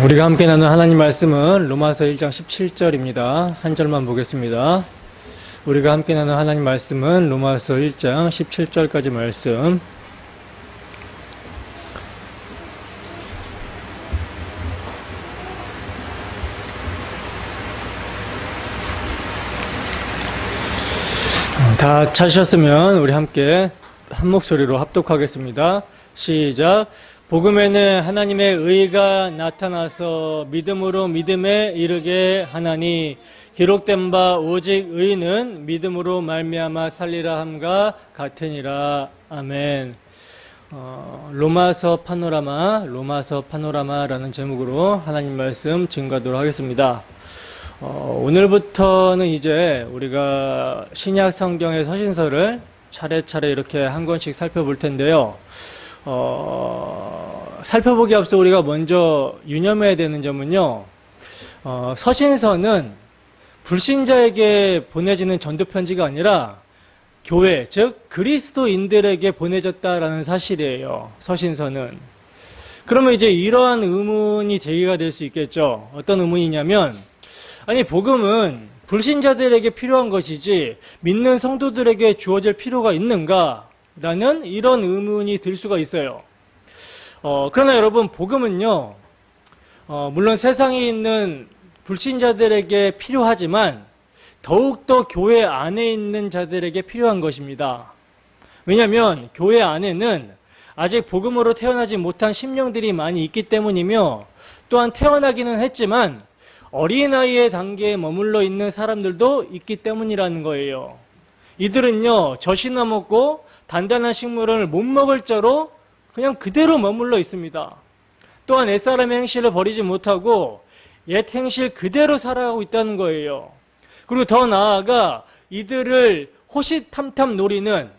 우리가 함께 나눈 하나님 말씀은 로마서 1장 17절입니다. 한 절만 보겠습니다. 우리가 함께 나눈 하나님 말씀은 로마서 1장 17절까지 말씀. 다 찾으셨으면 우리 함께 한 목소리로 합독하겠습니다. 시작. 복음에는 하나님의 의가 나타나서 믿음으로 믿음에 이르게 하나니 기록된 바 오직 의는 믿음으로 말미암아 살리라 함과 같으니라. 아멘. 로마서 파노라마라는 제목으로 하나님 말씀 증거하도록 하겠습니다. 오늘부터는 이제 우리가 신약 성경의 서신서를 차례차례 이렇게 한 권씩 살펴볼 텐데요. 살펴보기 앞서 우리가 먼저 유념해야 되는 점은요, 서신서는 불신자에게 보내지는 전도편지가 아니라 교회, 즉 그리스도인들에게 보내졌다라는 사실이에요. 서신서는. 그러면 이제 이러한 의문이 제기가 될 수 있겠죠. 어떤 의문이냐면, 아니 복음은 불신자들에게 필요한 것이지 믿는 성도들에게 주어질 필요가 있는가? 라는 이런 의문이 들 수가 있어요. 그러나 여러분, 복음은요, 물론 세상에 있는 불신자들에게 필요하지만 더욱더 교회 안에 있는 자들에게 필요한 것입니다. 왜냐하면 교회 안에는 아직 복음으로 태어나지 못한 심령들이 많이 있기 때문이며, 또한 태어나기는 했지만 어린아이의 단계에 머물러 있는 사람들도 있기 때문이라는 거예요. 이들은요, 젖이나 먹고 단단한 식물을 못 먹을 자로 그냥 그대로 머물러 있습니다. 또한 옛사람의 행실을 버리지 못하고 옛 행실 그대로 살아가고 있다는 거예요. 그리고 더 나아가 이들을 호시탐탐 노리는,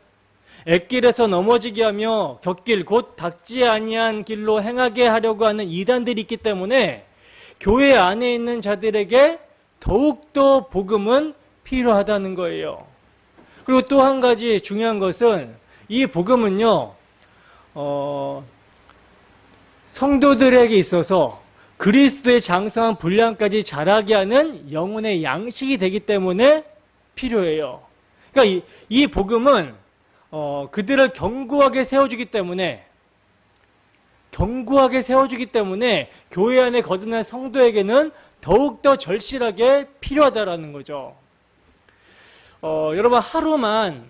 액길에서 넘어지게 하며 곁길 곧 닥지 아니한 길로 행하게 하려고 하는 이단들이 있기 때문에 교회 안에 있는 자들에게 더욱더 복음은 필요하다는 거예요. 그리고 또 한 가지 중요한 것은 이 복음은요, 성도들에게 있어서 그리스도의 장성한 분량까지 자라게 하는 영혼의 양식이 되기 때문에 필요해요. 그러니까 이 복음은 그들을 견고하게 세워주기 때문에 교회 안에 거듭난 성도에게는 더욱더 절실하게 필요하다라는 거죠. 여러분, 하루만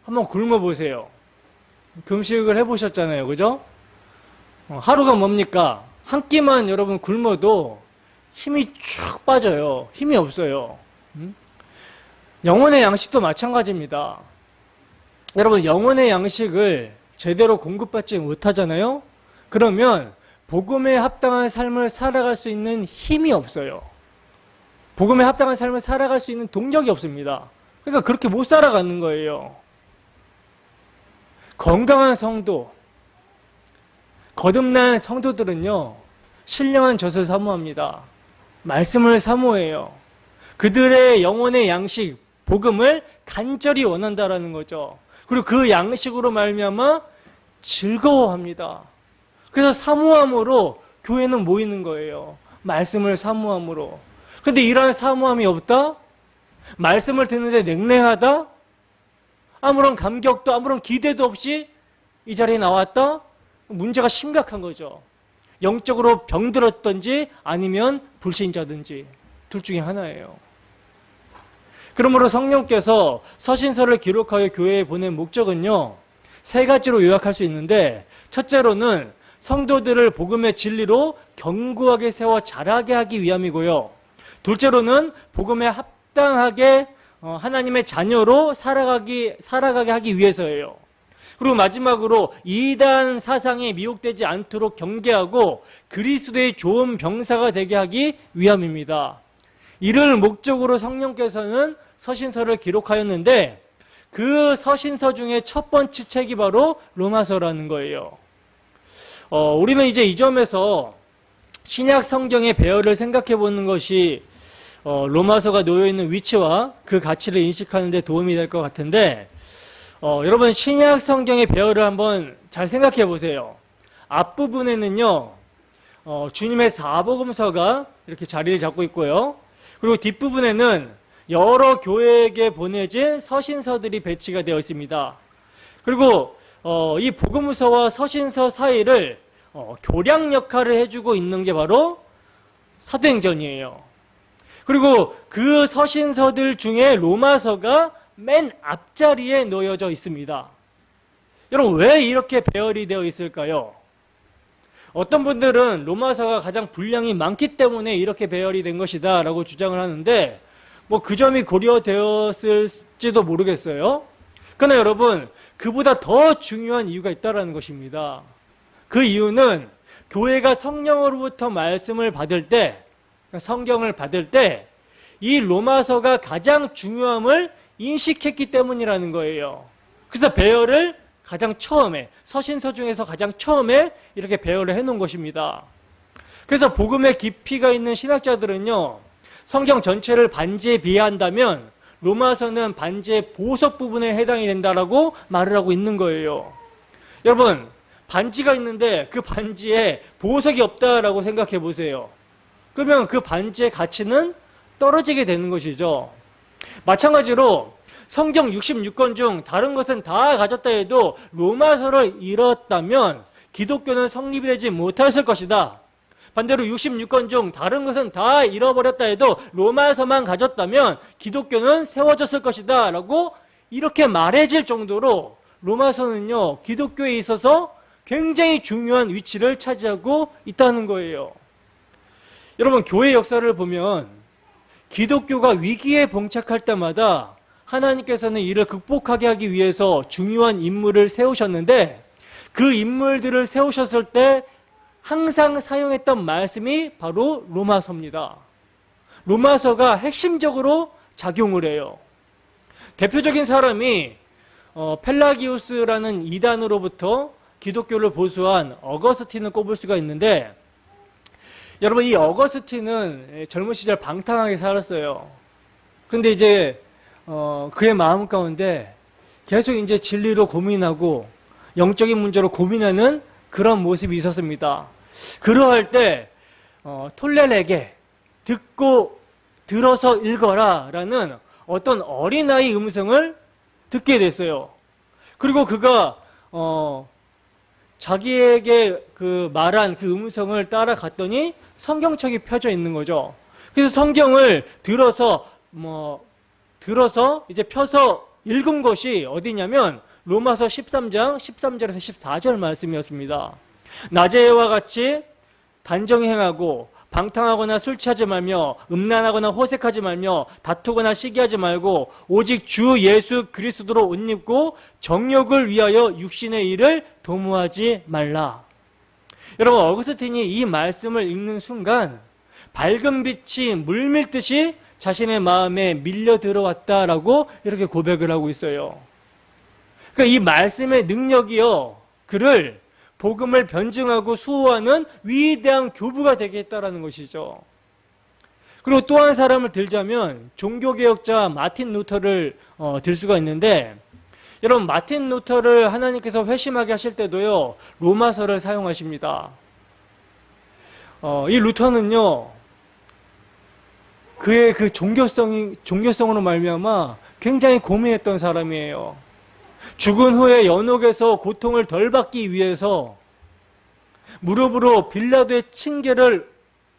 한번 굶어보세요. 금식을 해보셨잖아요. 그죠? 하루가 뭡니까? 한 끼만 여러분 굶어도 힘이 쭉 빠져요. 힘이 없어요. 영혼의 양식도 마찬가지입니다. 여러분, 영혼의 양식을 제대로 공급받지 못하잖아요? 그러면 복음에 합당한 삶을 살아갈 수 있는 힘이 없어요. 복음에 합당한 삶을 살아갈 수 있는 동력이 없습니다. 그러니까 그렇게 못 살아가는 거예요. 건강한 성도, 거듭난 성도들은요, 신령한 젖을 사모합니다. 말씀을 사모해요. 그들의 영혼의 양식, 복음을 간절히 원한다라는 거죠. 그리고 그 양식으로 말미암아 즐거워합니다. 그래서 사모함으로 교회는 모이는 거예요. 말씀을 사모함으로. 근데 이러한 사모함이 없다? 말씀을 듣는데 냉랭하다? 아무런 감격도 아무런 기대도 없이 이 자리에 나왔다? 문제가 심각한 거죠. 영적으로 병들었든지 아니면 불신자든지 둘 중에 하나예요. 그러므로 성령께서 서신서를 기록하여 교회에 보낸 목적은요, 세 가지로 요약할 수 있는데, 첫째로는 성도들을 복음의 진리로 견고하게 세워 자라게 하기 위함이고요. 둘째로는 복음에 합당하게 하나님의 자녀로 살아가게 하기 위해서예요. 그리고 마지막으로 이단 사상에 미혹되지 않도록 경계하고 그리스도의 좋은 병사가 되게 하기 위함입니다. 이를 목적으로 성령께서는 서신서를 기록하였는데, 그 서신서 중에 첫 번째 책이 바로 로마서라는 거예요. 우리는 이제 이 점에서 신약 성경의 배열을 생각해 보는 것이 로마서가 놓여있는 위치와 그 가치를 인식하는 데 도움이 될 것 같은데, 여러분, 신약 성경의 배열을 한번 잘 생각해 보세요. 앞부분에는요, 주님의 사복음서가 이렇게 자리를 잡고 있고요. 그리고 뒷부분에는 여러 교회에게 보내진 서신서들이 배치가 되어 있습니다. 그리고 이 복음서와 서신서 사이를 교량 역할을 해주고 있는 게 바로 사도행전이에요. 그리고 그 서신서들 중에 로마서가 맨 앞자리에 놓여져 있습니다. 여러분, 왜 이렇게 배열이 되어 있을까요? 어떤 분들은 로마서가 가장 분량이 많기 때문에 이렇게 배열이 된 것이다 라고 주장을 하는데, 뭐 그 점이 고려되었을지도 모르겠어요. 그러나 여러분, 그보다 더 중요한 이유가 있다는 것입니다. 그 이유는 교회가 성령으로부터 말씀을 받을 때, 성경을 받을 때 이 로마서가 가장 중요함을 인식했기 때문이라는 거예요. 그래서 배열을 가장 처음에, 서신서 중에서 가장 처음에 이렇게 배열을 해놓은 것입니다. 그래서 복음의 깊이가 있는 신학자들은요, 성경 전체를 반지에 비한다면 로마서는 반지의 보석 부분에 해당이 된다라고 말을 하고 있는 거예요. 여러분, 반지가 있는데 그 반지에 보석이 없다라고 생각해 보세요. 그러면 그 반지의 가치는 떨어지게 되는 것이죠. 마찬가지로 성경 66권 중 다른 것은 다 가졌다 해도 로마서를 잃었다면 기독교는 성립이 되지 못했을 것이다. 반대로 66권 중 다른 것은 다 잃어버렸다 해도 로마서만 가졌다면 기독교는 세워졌을 것이다 라고 이렇게 말해질 정도로 로마서는요, 기독교에 있어서 굉장히 중요한 위치를 차지하고 있다는 거예요. 여러분, 교회 역사를 보면 기독교가 위기에 봉착할 때마다 하나님께서는 이를 극복하게 하기 위해서 중요한 인물을 세우셨는데, 그 인물들을 세우셨을 때 항상 사용했던 말씀이 바로 로마서입니다. 로마서가 핵심적으로 작용을 해요. 대표적인 사람이 펠라기우스라는 이단으로부터 기독교를 보수한 어거스틴을 꼽을 수가 있는데, 여러분, 이 어거스틴은 젊은 시절 방탕하게 살았어요. 근데 이제 그의 마음 가운데 계속 이제 진리로 고민하고 영적인 문제로 고민하는 그런 모습이 있었습니다. 그러할 때 톨렐에게 듣고 들어서 읽어라 라는 어떤 어린아이 음성을 듣게 됐어요. 그리고 그가 자기에게 그 말한 그 음성을 따라갔더니 성경책이 펴져 있는 거죠. 그래서 성경을 들어서 이제 펴서 읽은 것이 어디냐면 로마서 13장 13절에서 14절 말씀이었습니다. 낮에와 같이 단정히 행하고 방탕하거나 술 취하지 말며 음란하거나 호색하지 말며 다투거나 시기하지 말고 오직 주 예수 그리스도로 옷 입고 정욕을 위하여 육신의 일을 도모하지 말라. 여러분, 어거스틴이 이 말씀을 읽는 순간 밝은 빛이 물밀듯이 자신의 마음에 밀려 들어왔다라고 이렇게 고백을 하고 있어요. 그러니까 이 말씀의 능력이요, 그를 복음을 변증하고 수호하는 위대한 교부가 되게 했다라는 것이죠. 그리고 또 한 사람을 들자면 종교개혁자 마틴 루터를 들 수가 있는데, 여러분, 마틴 루터를 하나님께서 회심하게 하실 때도요, 로마서를 사용하십니다. 이 루터는요, 그의 그 종교성으로 말미암아 굉장히 고민했던 사람이에요. 죽은 후에 연옥에서 고통을 덜 받기 위해서 무릎으로 빌라도의 층계를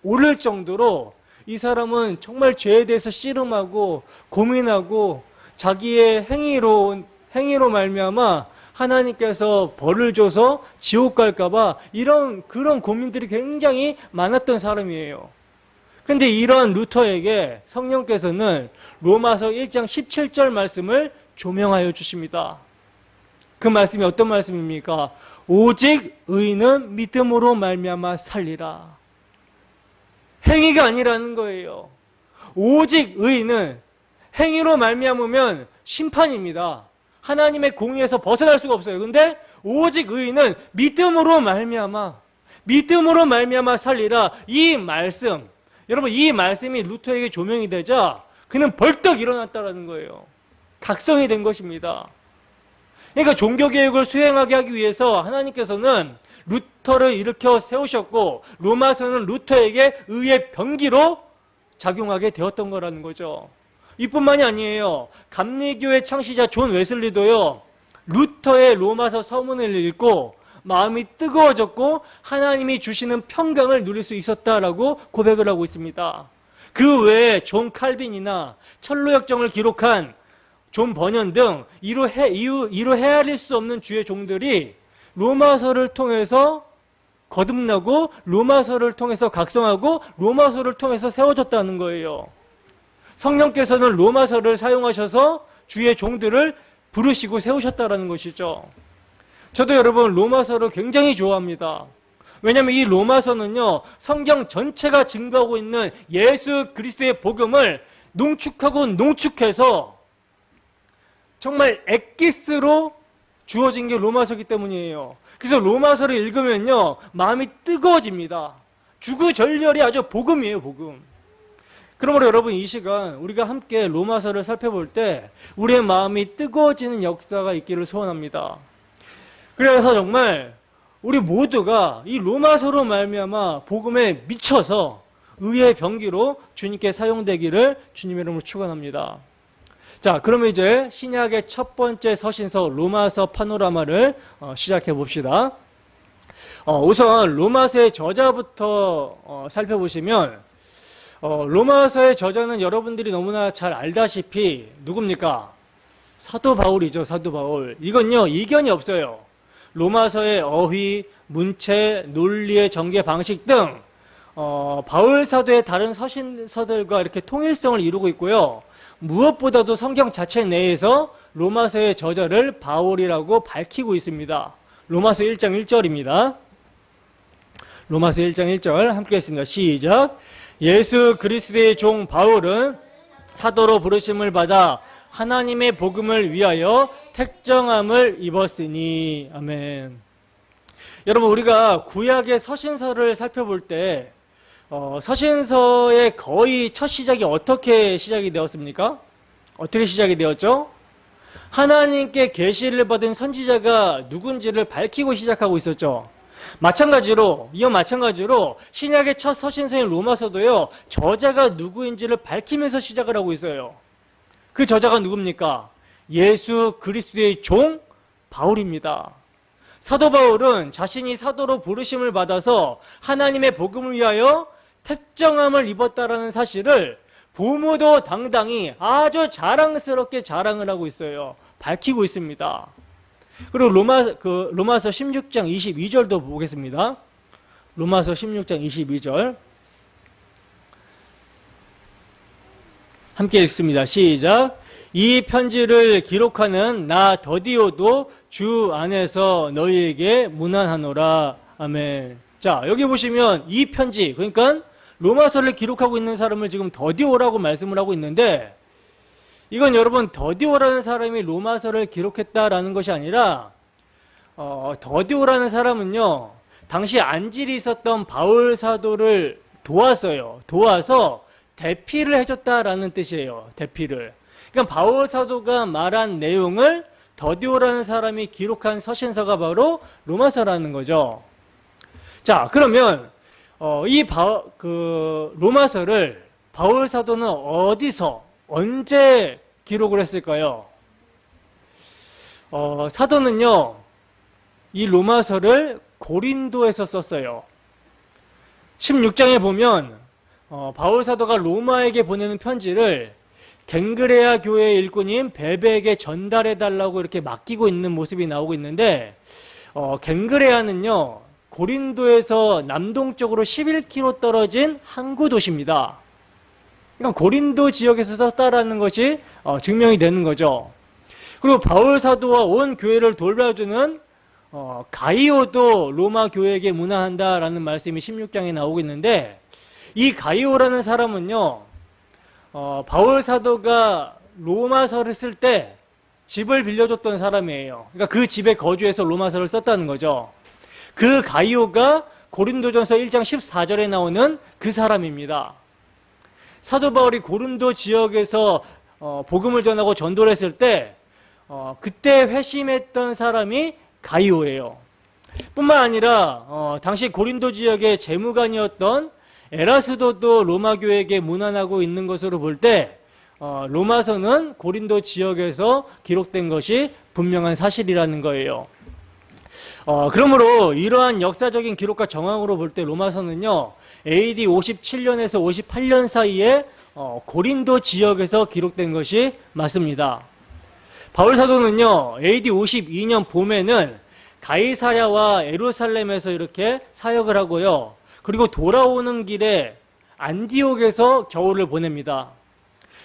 오를 정도로 이 사람은 정말 죄에 대해서 씨름하고 고민하고 자기의 행위로 말미암아 하나님께서 벌을 줘서 지옥 갈까봐 그런 고민들이 굉장히 많았던 사람이에요. 근데 이러한 루터에게 성령께서는 로마서 1장 17절 말씀을 조명하여 주십니다. 그 말씀이 어떤 말씀입니까? 오직 의인은 믿음으로 말미암아 살리라. 행위가 아니라는 거예요. 오직 의인은 행위로 말미암으면 심판입니다. 하나님의 공의에서 벗어날 수가 없어요. 근데 오직 의인은 믿음으로 말미암아 살리라. 이 말씀, 여러분, 이 말씀이 루터에게 조명이 되자 그는 벌떡 일어났다는 거예요. 각성이 된 것입니다. 그러니까 종교개혁을 수행하게 하기 위해서 하나님께서는 루터를 일으켜 세우셨고 로마서는 루터에게 의의 병기로 작용하게 되었던 거라는 거죠. 이뿐만이 아니에요. 감리교의 창시자 존 웨슬리도요, 루터의 로마서 서문을 읽고 마음이 뜨거워졌고 하나님이 주시는 평강을 누릴 수 있었다라고 고백을 하고 있습니다. 그 외에 존 칼빈이나 철로역정을 기록한 존 버년 등 이로 헤아릴 수 없는 주의 종들이 로마서를 통해서 거듭나고 로마서를 통해서 각성하고 로마서를 통해서 세워졌다는 거예요. 성령께서는 로마서를 사용하셔서 주의 종들을 부르시고 세우셨다는 것이죠. 저도 여러분 로마서를 굉장히 좋아합니다. 왜냐하면 이 로마서는요, 성경 전체가 증거하고 있는 예수 그리스도의 복음을 농축하고 농축해서 정말 엑기스로 주어진 게 로마서이기 때문이에요. 그래서 로마서를 읽으면요, 마음이 뜨거워집니다. 주구절절이 아주 복음이에요, 복음. 그러므로 여러분, 이 시간 우리가 함께 로마서를 살펴볼 때 우리의 마음이 뜨거워지는 역사가 있기를 소원합니다. 그래서 정말 우리 모두가 이 로마서로 말미암아 복음에 미쳐서 의의 병기로 주님께 사용되기를 주님의 이름으로 축원합니다. 자, 그러면 이제 신약의 첫 번째 서신서 로마서 파노라마를 시작해 봅시다. 우선 로마서의 저자부터 살펴보시면 로마서의 저자는 여러분들이 너무나 잘 알다시피 누굽니까? 사도 바울이죠. 사도 바울. 이건요, 이견이 없어요. 로마서의 어휘, 문체, 논리의 전개 방식 등 바울 사도의 다른 서신서들과 이렇게 통일성을 이루고 있고요. 무엇보다도 성경 자체 내에서 로마서의 저자를 바울이라고 밝히고 있습니다. 로마서 1장 1절입니다. 로마서 1장 1절 함께 했습니다. 시작. 예수 그리스도의 종 바울은 사도로 부르심을 받아 하나님의 복음을 위하여 택정함을 입었으니. 아멘. 여러분, 우리가 구약의 서신서를 살펴볼 때 서신서의 거의 첫 시작이 어떻게 시작이 되었습니까? 어떻게 시작이 되었죠? 하나님께 계시를 받은 선지자가 누군지를 밝히고 시작하고 있었죠. 마찬가지로 신약의 첫 서신서인 로마서도요, 저자가 누구인지를 밝히면서 시작을 하고 있어요. 그 저자가 누굽니까? 예수 그리스도의 종 바울입니다. 사도 바울은 자신이 사도로 부르심을 받아서 하나님의 복음을 위하여 택정함을 입었다라는 사실을 부모도 당당히 아주 자랑스럽게 자랑을 하고 있어요. 밝히고 있습니다. 그리고 로마서 16장 22절도 보겠습니다. 로마서 16장 22절 함께 읽습니다. 시작. 이 편지를 기록하는 나 더디오도 주 안에서 너희에게 문안하노라. 아멘. 자, 여기 보시면 이 편지, 그러니까 로마서를 기록하고 있는 사람을 지금 더디오라고 말씀을 하고 있는데, 이건 여러분 더디오라는 사람이 로마서를 기록했다라는 것이 아니라 더디오라는 사람은요, 당시 안질이 있었던 바울 사도를 도왔어요. 도와서 대피를 해줬다라는 뜻이에요. 대피를. 그러니까 바울 사도가 말한 내용을 더디오라는 사람이 기록한 서신서가 바로 로마서라는 거죠. 자, 그러면 로마서를 바울 사도는 어디서 언제 기록을 했을까요? 사도는요, 이 로마서를 고린도에서 썼어요. 16장에 보면 바울 사도가 로마에게 보내는 편지를 갱그레아 교회의 일꾼인 베베에게 전달해달라고 이렇게 맡기고 있는 모습이 나오고 있는데, 갱그레아는요, 고린도에서 남동쪽으로 11km 떨어진 항구 도시입니다. 그러니까 고린도 지역에서 썼다라는 것이 증명이 되는 거죠. 그리고 바울 사도와 온 교회를 돌봐주는 가이오도 로마 교회에게 문안한다라는 말씀이 16장에 나오고 있는데, 이 가이오라는 사람은요, 바울 사도가 로마서를 쓸 때 집을 빌려줬던 사람이에요. 그러니까 그 집에 거주해서 로마서를 썼다는 거죠. 그 가이오가 고린도전서 1장 14절에 나오는 그 사람입니다. 사도 바울이 고린도 지역에서 복음을 전하고 전도를 했을 때 그때 회심했던 사람이 가이오예요. 뿐만 아니라 당시 고린도 지역의 재무관이었던 에라스도도 로마 교회에게 문안하고 있는 것으로 볼 때 로마서는 고린도 지역에서 기록된 것이 분명한 사실이라는 거예요. 그러므로 이러한 역사적인 기록과 정황으로 볼 때 로마서는요, AD 57년에서 58년 사이에 고린도 지역에서 기록된 것이 맞습니다. 바울 사도는요, AD 52년 봄에는 가이사랴와 예루살렘에서 이렇게 사역을 하고요. 그리고 돌아오는 길에 안디옥에서 겨울을 보냅니다.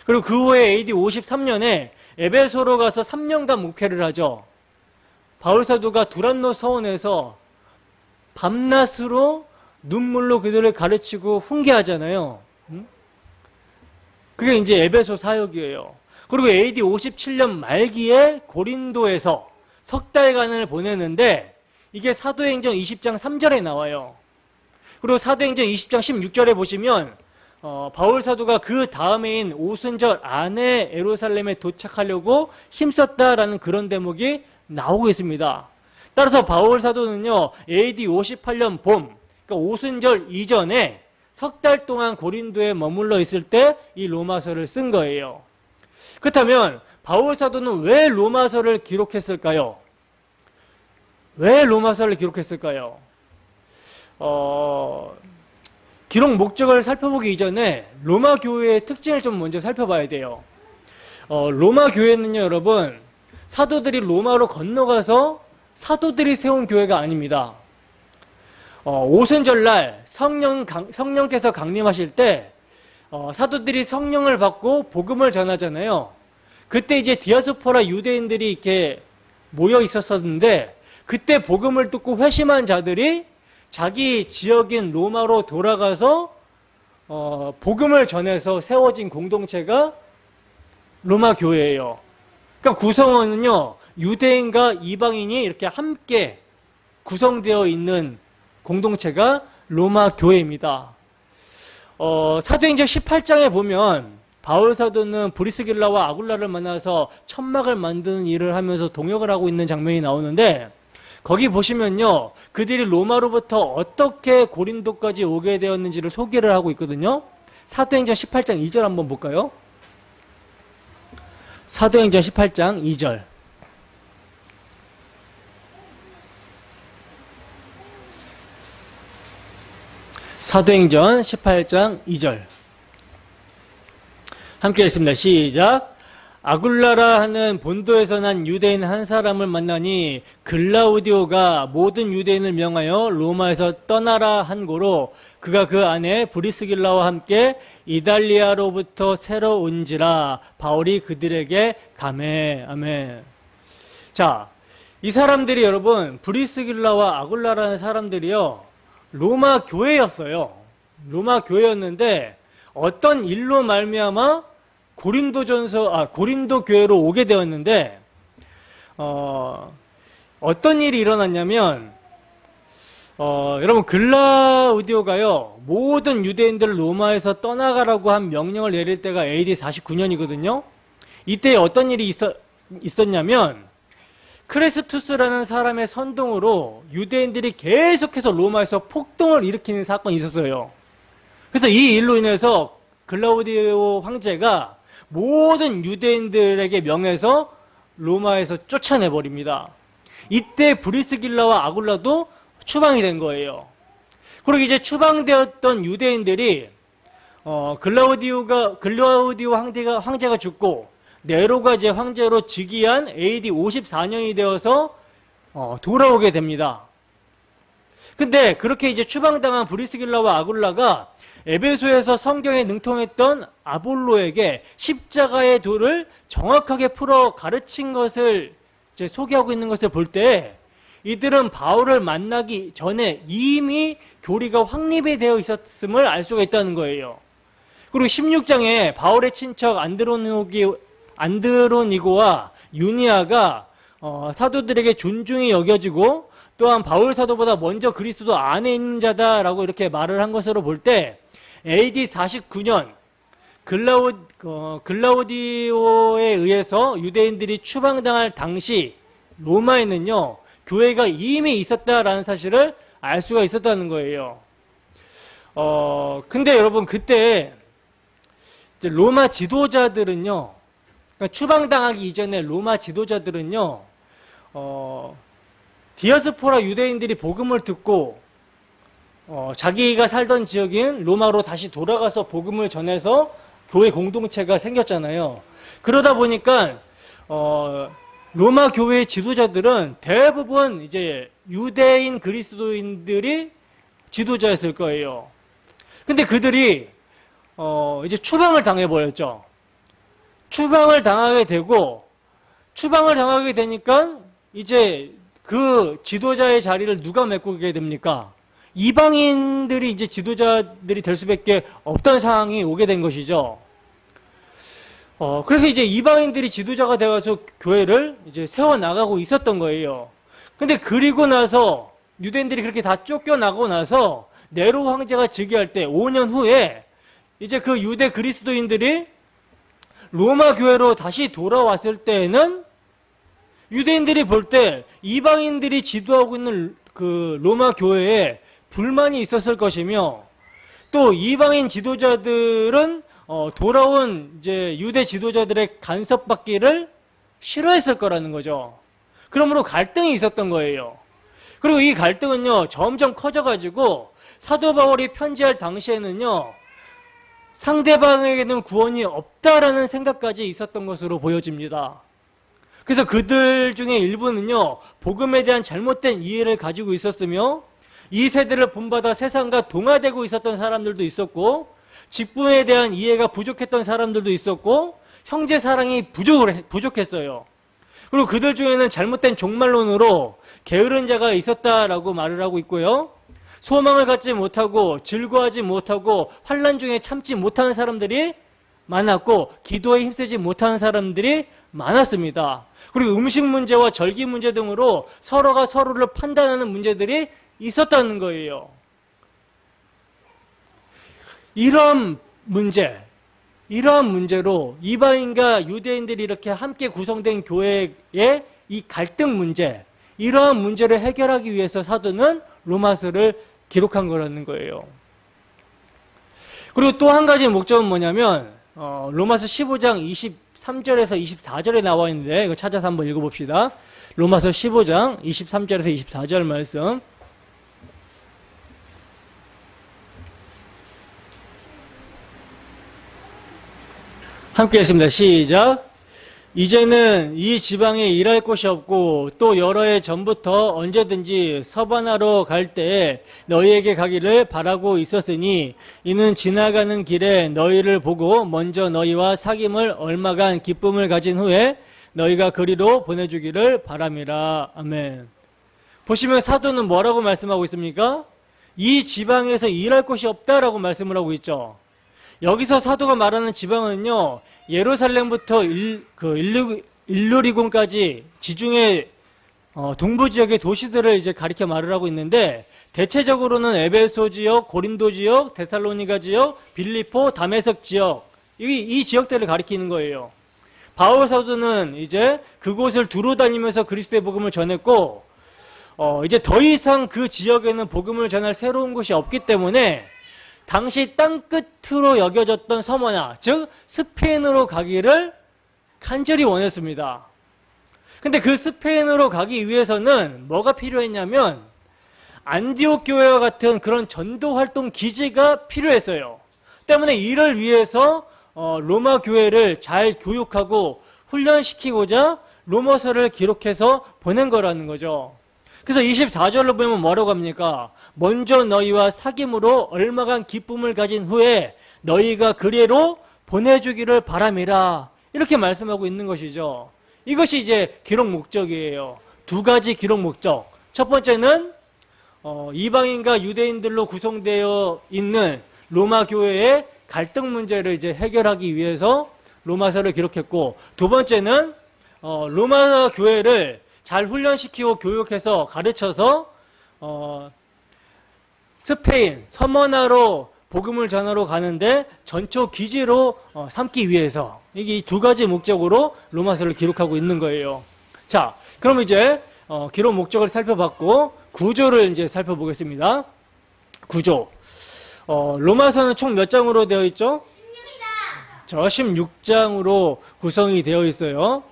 그리고 그 후에 AD 53년에 에베소로 가서 3년간 목회를 하죠. 바울 사도가 두란노 서원에서 밤낮으로 눈물로 그들을 가르치고 훈계하잖아요. 그게 이제 에베소 사역이에요. 그리고 AD 57년 말기에 고린도에서 석 달간을 보내는데 이게 사도행전 20장 3절에 나와요. 그리고 사도행전 20장 16절에 보시면 바울 사도가 그 다음해인 오순절 안에 예루살렘에 도착하려고 힘썼다라는 그런 대목이 나오고 있습니다. 따라서 바울 사도는요, AD 58년 봄, 그러니까 오순절 이전에 석 달 동안 고린도에 머물러 있을 때 이 로마서를 쓴 거예요. 그렇다면 바울 사도는 왜 로마서를 기록했을까요? 왜 로마서를 기록했을까요? 기록 목적을 살펴보기 이전에 로마 교회의 특징을 좀 먼저 살펴봐야 돼요. 로마 교회는요, 여러분, 사도들이 로마로 건너가서 사도들이 세운 교회가 아닙니다. 오순절날 성령께서 강림하실 때 사도들이 성령을 받고 복음을 전하잖아요. 그때 이제 디아스포라 유대인들이 이렇게 모여 있었었는데 그때 복음을 듣고 회심한 자들이 자기 지역인 로마로 돌아가서 복음을 전해서 세워진 공동체가 로마 교회예요. 그러니까 구성원은요, 유대인과 이방인이 이렇게 함께 구성되어 있는 공동체가 로마 교회입니다. 사도행전 18장에 보면 바울 사도는 브리스길라와 아굴라를 만나서 천막을 만드는 일을 하면서 동역을 하고 있는 장면이 나오는데 거기 보시면요, 그들이 로마로부터 어떻게 고린도까지 오게 되었는지를 소개를 하고 있거든요. 사도행전 18장 2절 한번 볼까요? 사도행전 18장 2절. 사도행전 18장 2절. 함께 읽습니다. 시작. 아굴라라 하는 본도에서 난 유대인 한 사람을 만나니 글라우디오가 모든 유대인을 명하여 로마에서 떠나라 한 고로 그가 그 안에 브리스길라와 함께 이달리아로부터 새로 온지라 바울이 그들에게 가매. 아멘. 자, 이 사람들이 여러분 브리스길라와 아굴라라는 사람들이요, 로마 교회였어요. 로마 교회였는데 어떤 일로 말미암아 고린도 교회로 오게 되었는데 어떤 일이 일어났냐면 여러분 글라우디오가요, 모든 유대인들을 로마에서 떠나가라고 한 명령을 내릴 때가 AD 49년이거든요. 이때 어떤 일이 있었냐면 크레스투스라는 사람의 선동으로 유대인들이 계속해서 로마에서 폭동을 일으키는 사건이 있었어요. 그래서 이 일로 인해서 글라우디오 황제가 모든 유대인들에게 명해서 로마에서 쫓아내버립니다. 이때 브리스길라와 아굴라도 추방이 된 거예요. 그리고 이제 추방되었던 유대인들이 글라우디오 황제가 죽고 네로가 이제 황제로 즉위한 AD 54년이 되어서 돌아오게 됩니다. 근데 그렇게 이제 추방당한 브리스길라와 아굴라가 에베소에서 성경에 능통했던 아볼로에게 십자가의 도를 정확하게 풀어 가르친 것을 이제 소개하고 있는 것을 볼 때 이들은 바울을 만나기 전에 이미 교리가 확립이 되어 있었음을 알 수가 있다는 거예요. 그리고 16장에 바울의 친척 안드로니고와 유니아가 사도들에게 존중이 여겨지고 또한 바울 사도보다 먼저 그리스도 안에 있는 자다라고 이렇게 말을 한 것으로 볼 때 AD 49년 글라우디오에 의해서 유대인들이 추방당할 당시 로마에는요, 교회가 이미 있었다라는 사실을 알 수가 있었다는 거예요. 근데 여러분, 그때 이제 로마 지도자들은요, 그러니까 추방당하기 이전에 로마 지도자들은요, 디아스포라 유대인들이 복음을 듣고 자기가 살던 지역인 로마로 다시 돌아가서 복음을 전해서 교회 공동체가 생겼잖아요. 그러다 보니까 로마 교회의 지도자들은 대부분 이제 유대인 그리스도인들이 지도자였을 거예요. 근데 그들이 이제 추방을 당해버렸죠. 추방을 당하게 되니까 이제 그 지도자의 자리를 누가 메꾸게 됩니까? 이방인들이 이제 지도자들이 될 수밖에 없던 상황이 오게 된 것이죠. 그래서 이제 이방인들이 지도자가 되어서 교회를 이제 세워나가고 있었던 거예요. 근데 그리고 나서 유대인들이 그렇게 다 쫓겨나고 나서 네로 황제가 즉위할 때 5년 후에 이제 그 유대 그리스도인들이 로마 교회로 다시 돌아왔을 때에는 유대인들이 볼 때 이방인들이 지도하고 있는 그 로마 교회에 불만이 있었을 것이며, 또 이방인 지도자들은 돌아온 이제 유대 지도자들의 간섭받기를 싫어했을 거라는 거죠. 그러므로 갈등이 있었던 거예요. 그리고 이 갈등은요, 점점 커져가지고 사도 바울이 편지할 당시에는요, 상대방에게는 구원이 없다라는 생각까지 있었던 것으로 보여집니다. 그래서 그들 중에 일부는요, 복음에 대한 잘못된 이해를 가지고 있었으며, 이 세대를 본받아 세상과 동화되고 있었던 사람들도 있었고, 직분에 대한 이해가 부족했던 사람들도 있었고, 형제 사랑이 부족했어요. 그리고 그들 중에는 잘못된 종말론으로 게으른 자가 있었다라고 말을 하고 있고요. 소망을 갖지 못하고 즐거워하지 못하고 환난 중에 참지 못하는 사람들이 많았고, 기도에 힘쓰지 못하는 사람들이 많았습니다. 그리고 음식 문제와 절기 문제 등으로 서로가 서로를 판단하는 문제들이 있었다는 거예요. 이러한 문제로 이방인과 유대인들이 이렇게 함께 구성된 교회의 이 갈등 문제, 이러한 문제를 해결하기 위해서 사도는 로마서를 기록한 거라는 거예요. 그리고 또 한 가지 목적은 뭐냐면, 로마서 15장 23절에서 24절에 나와 있는데, 이거 찾아서 한번 읽어봅시다. 로마서 15장 23절에서 24절 말씀. 함께 했습니다. 시작. 이제는 이 지방에 일할 곳이 없고 또 여러 해 전부터 언제든지 서바나로 갈 때에 너희에게 가기를 바라고 있었으니, 이는 지나가는 길에 너희를 보고 먼저 너희와 사귐을 얼마간 기쁨을 가진 후에 너희가 그리로 보내주기를 바람이라. 아멘. 보시면 사도는 뭐라고 말씀하고 있습니까? 이 지방에서 일할 곳이 없다라고 말씀을 하고 있죠. 여기서 사도가 말하는 지방은요, 예루살렘부터 일루리곤까지 지중해 동부 지역의 도시들을 이제 가리켜 말을 하고 있는데, 대체적으로는 에베소 지역, 고린도 지역, 데살로니가 지역, 빌립보, 다메섹 지역, 이 지역들을 가리키는 거예요. 바울 사도는 이제 그곳을 두루 다니면서 그리스도의 복음을 전했고, 이제 더 이상 그 지역에는 복음을 전할 새로운 곳이 없기 때문에 당시 땅끝으로 여겨졌던 서머나, 즉 스페인으로 가기를 간절히 원했습니다. 근데 그 스페인으로 가기 위해서는 뭐가 필요했냐면, 안디옥 교회와 같은 그런 전도 활동 기지가 필요했어요. 때문에 이를 위해서 로마 교회를 잘 교육하고 훈련시키고자 로마서를 기록해서 보낸 거라는 거죠. 그래서 24절로 보면 뭐라고 합니까? 먼저 너희와 사귐으로 얼마간 기쁨을 가진 후에 너희가 그리로 보내주기를 바람이라. 이렇게 말씀하고 있는 것이죠. 이것이 이제 기록 목적이에요. 두 가지 기록 목적. 첫 번째는 이방인과 유대인들로 구성되어 있는 로마 교회의 갈등 문제를 이제 해결하기 위해서 로마서를 기록했고, 두 번째는 로마 교회를 잘 훈련시키고 교육해서 가르쳐서 스페인, 서머나로 복음을 전하러 가는데 전초 기지로 삼기 위해서, 이게 두 가지 목적으로 로마서를 기록하고 있는 거예요. 자, 그럼 이제 기록 목적을 살펴봤고 구조를 이제 살펴보겠습니다. 구조. 로마서는 총 몇 장으로 되어 있죠? 16장으로 구성이 되어 있어요.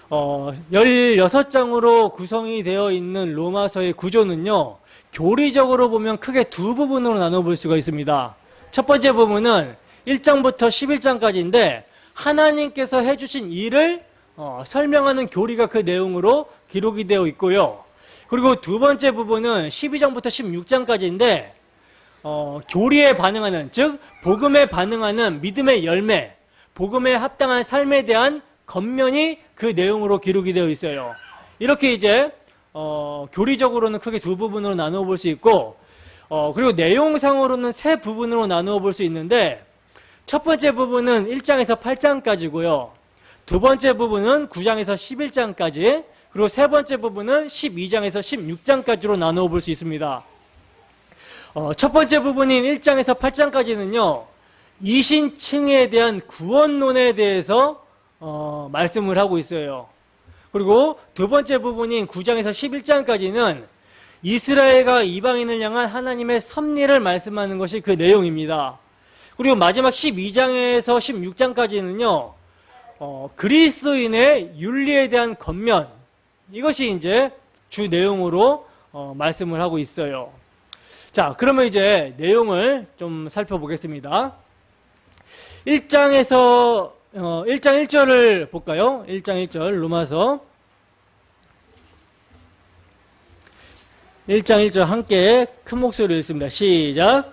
16장으로 구성이 되어 있는 로마서의 구조는요, 교리적으로 보면 크게 두 부분으로 나눠볼 수가 있습니다. 첫 번째 부분은 1장부터 11장까지인데 하나님께서 해주신 일을 설명하는 교리가 그 내용으로 기록이 되어 있고요. 그리고 두 번째 부분은 12장부터 16장까지인데 교리에 반응하는, 즉 복음에 반응하는 믿음의 열매, 복음에 합당한 삶에 대한 겉면이 그 내용으로 기록이 되어 있어요. 이렇게 이제 교리적으로는 크게 두 부분으로 나누어 볼 수 있고, 그리고 내용상으로는 세 부분으로 나누어 볼 수 있는데, 첫 번째 부분은 1장에서 8장까지고요. 두 번째 부분은 9장에서 11장까지, 그리고 세 번째 부분은 12장에서 16장까지로 나누어 볼 수 있습니다. 첫 번째 부분인 1장에서 8장까지는요, 이신층에 대한 구원론에 대해서 말씀을 하고 있어요. 그리고 두 번째 부분인 9장에서 11장까지는 이스라엘과 이방인을 향한 하나님의 섭리를 말씀하는 것이 그 내용입니다. 그리고 마지막 12장에서 16장까지는요, 그리스도인의 윤리에 대한 겉면, 이것이 이제 주 내용으로 말씀을 하고 있어요. 자, 그러면 이제 내용을 좀 살펴보겠습니다. 1장 1절을 볼까요? 1장 1절 로마서 1장 1절 함께 큰 목소리로 읽습니다. 시작.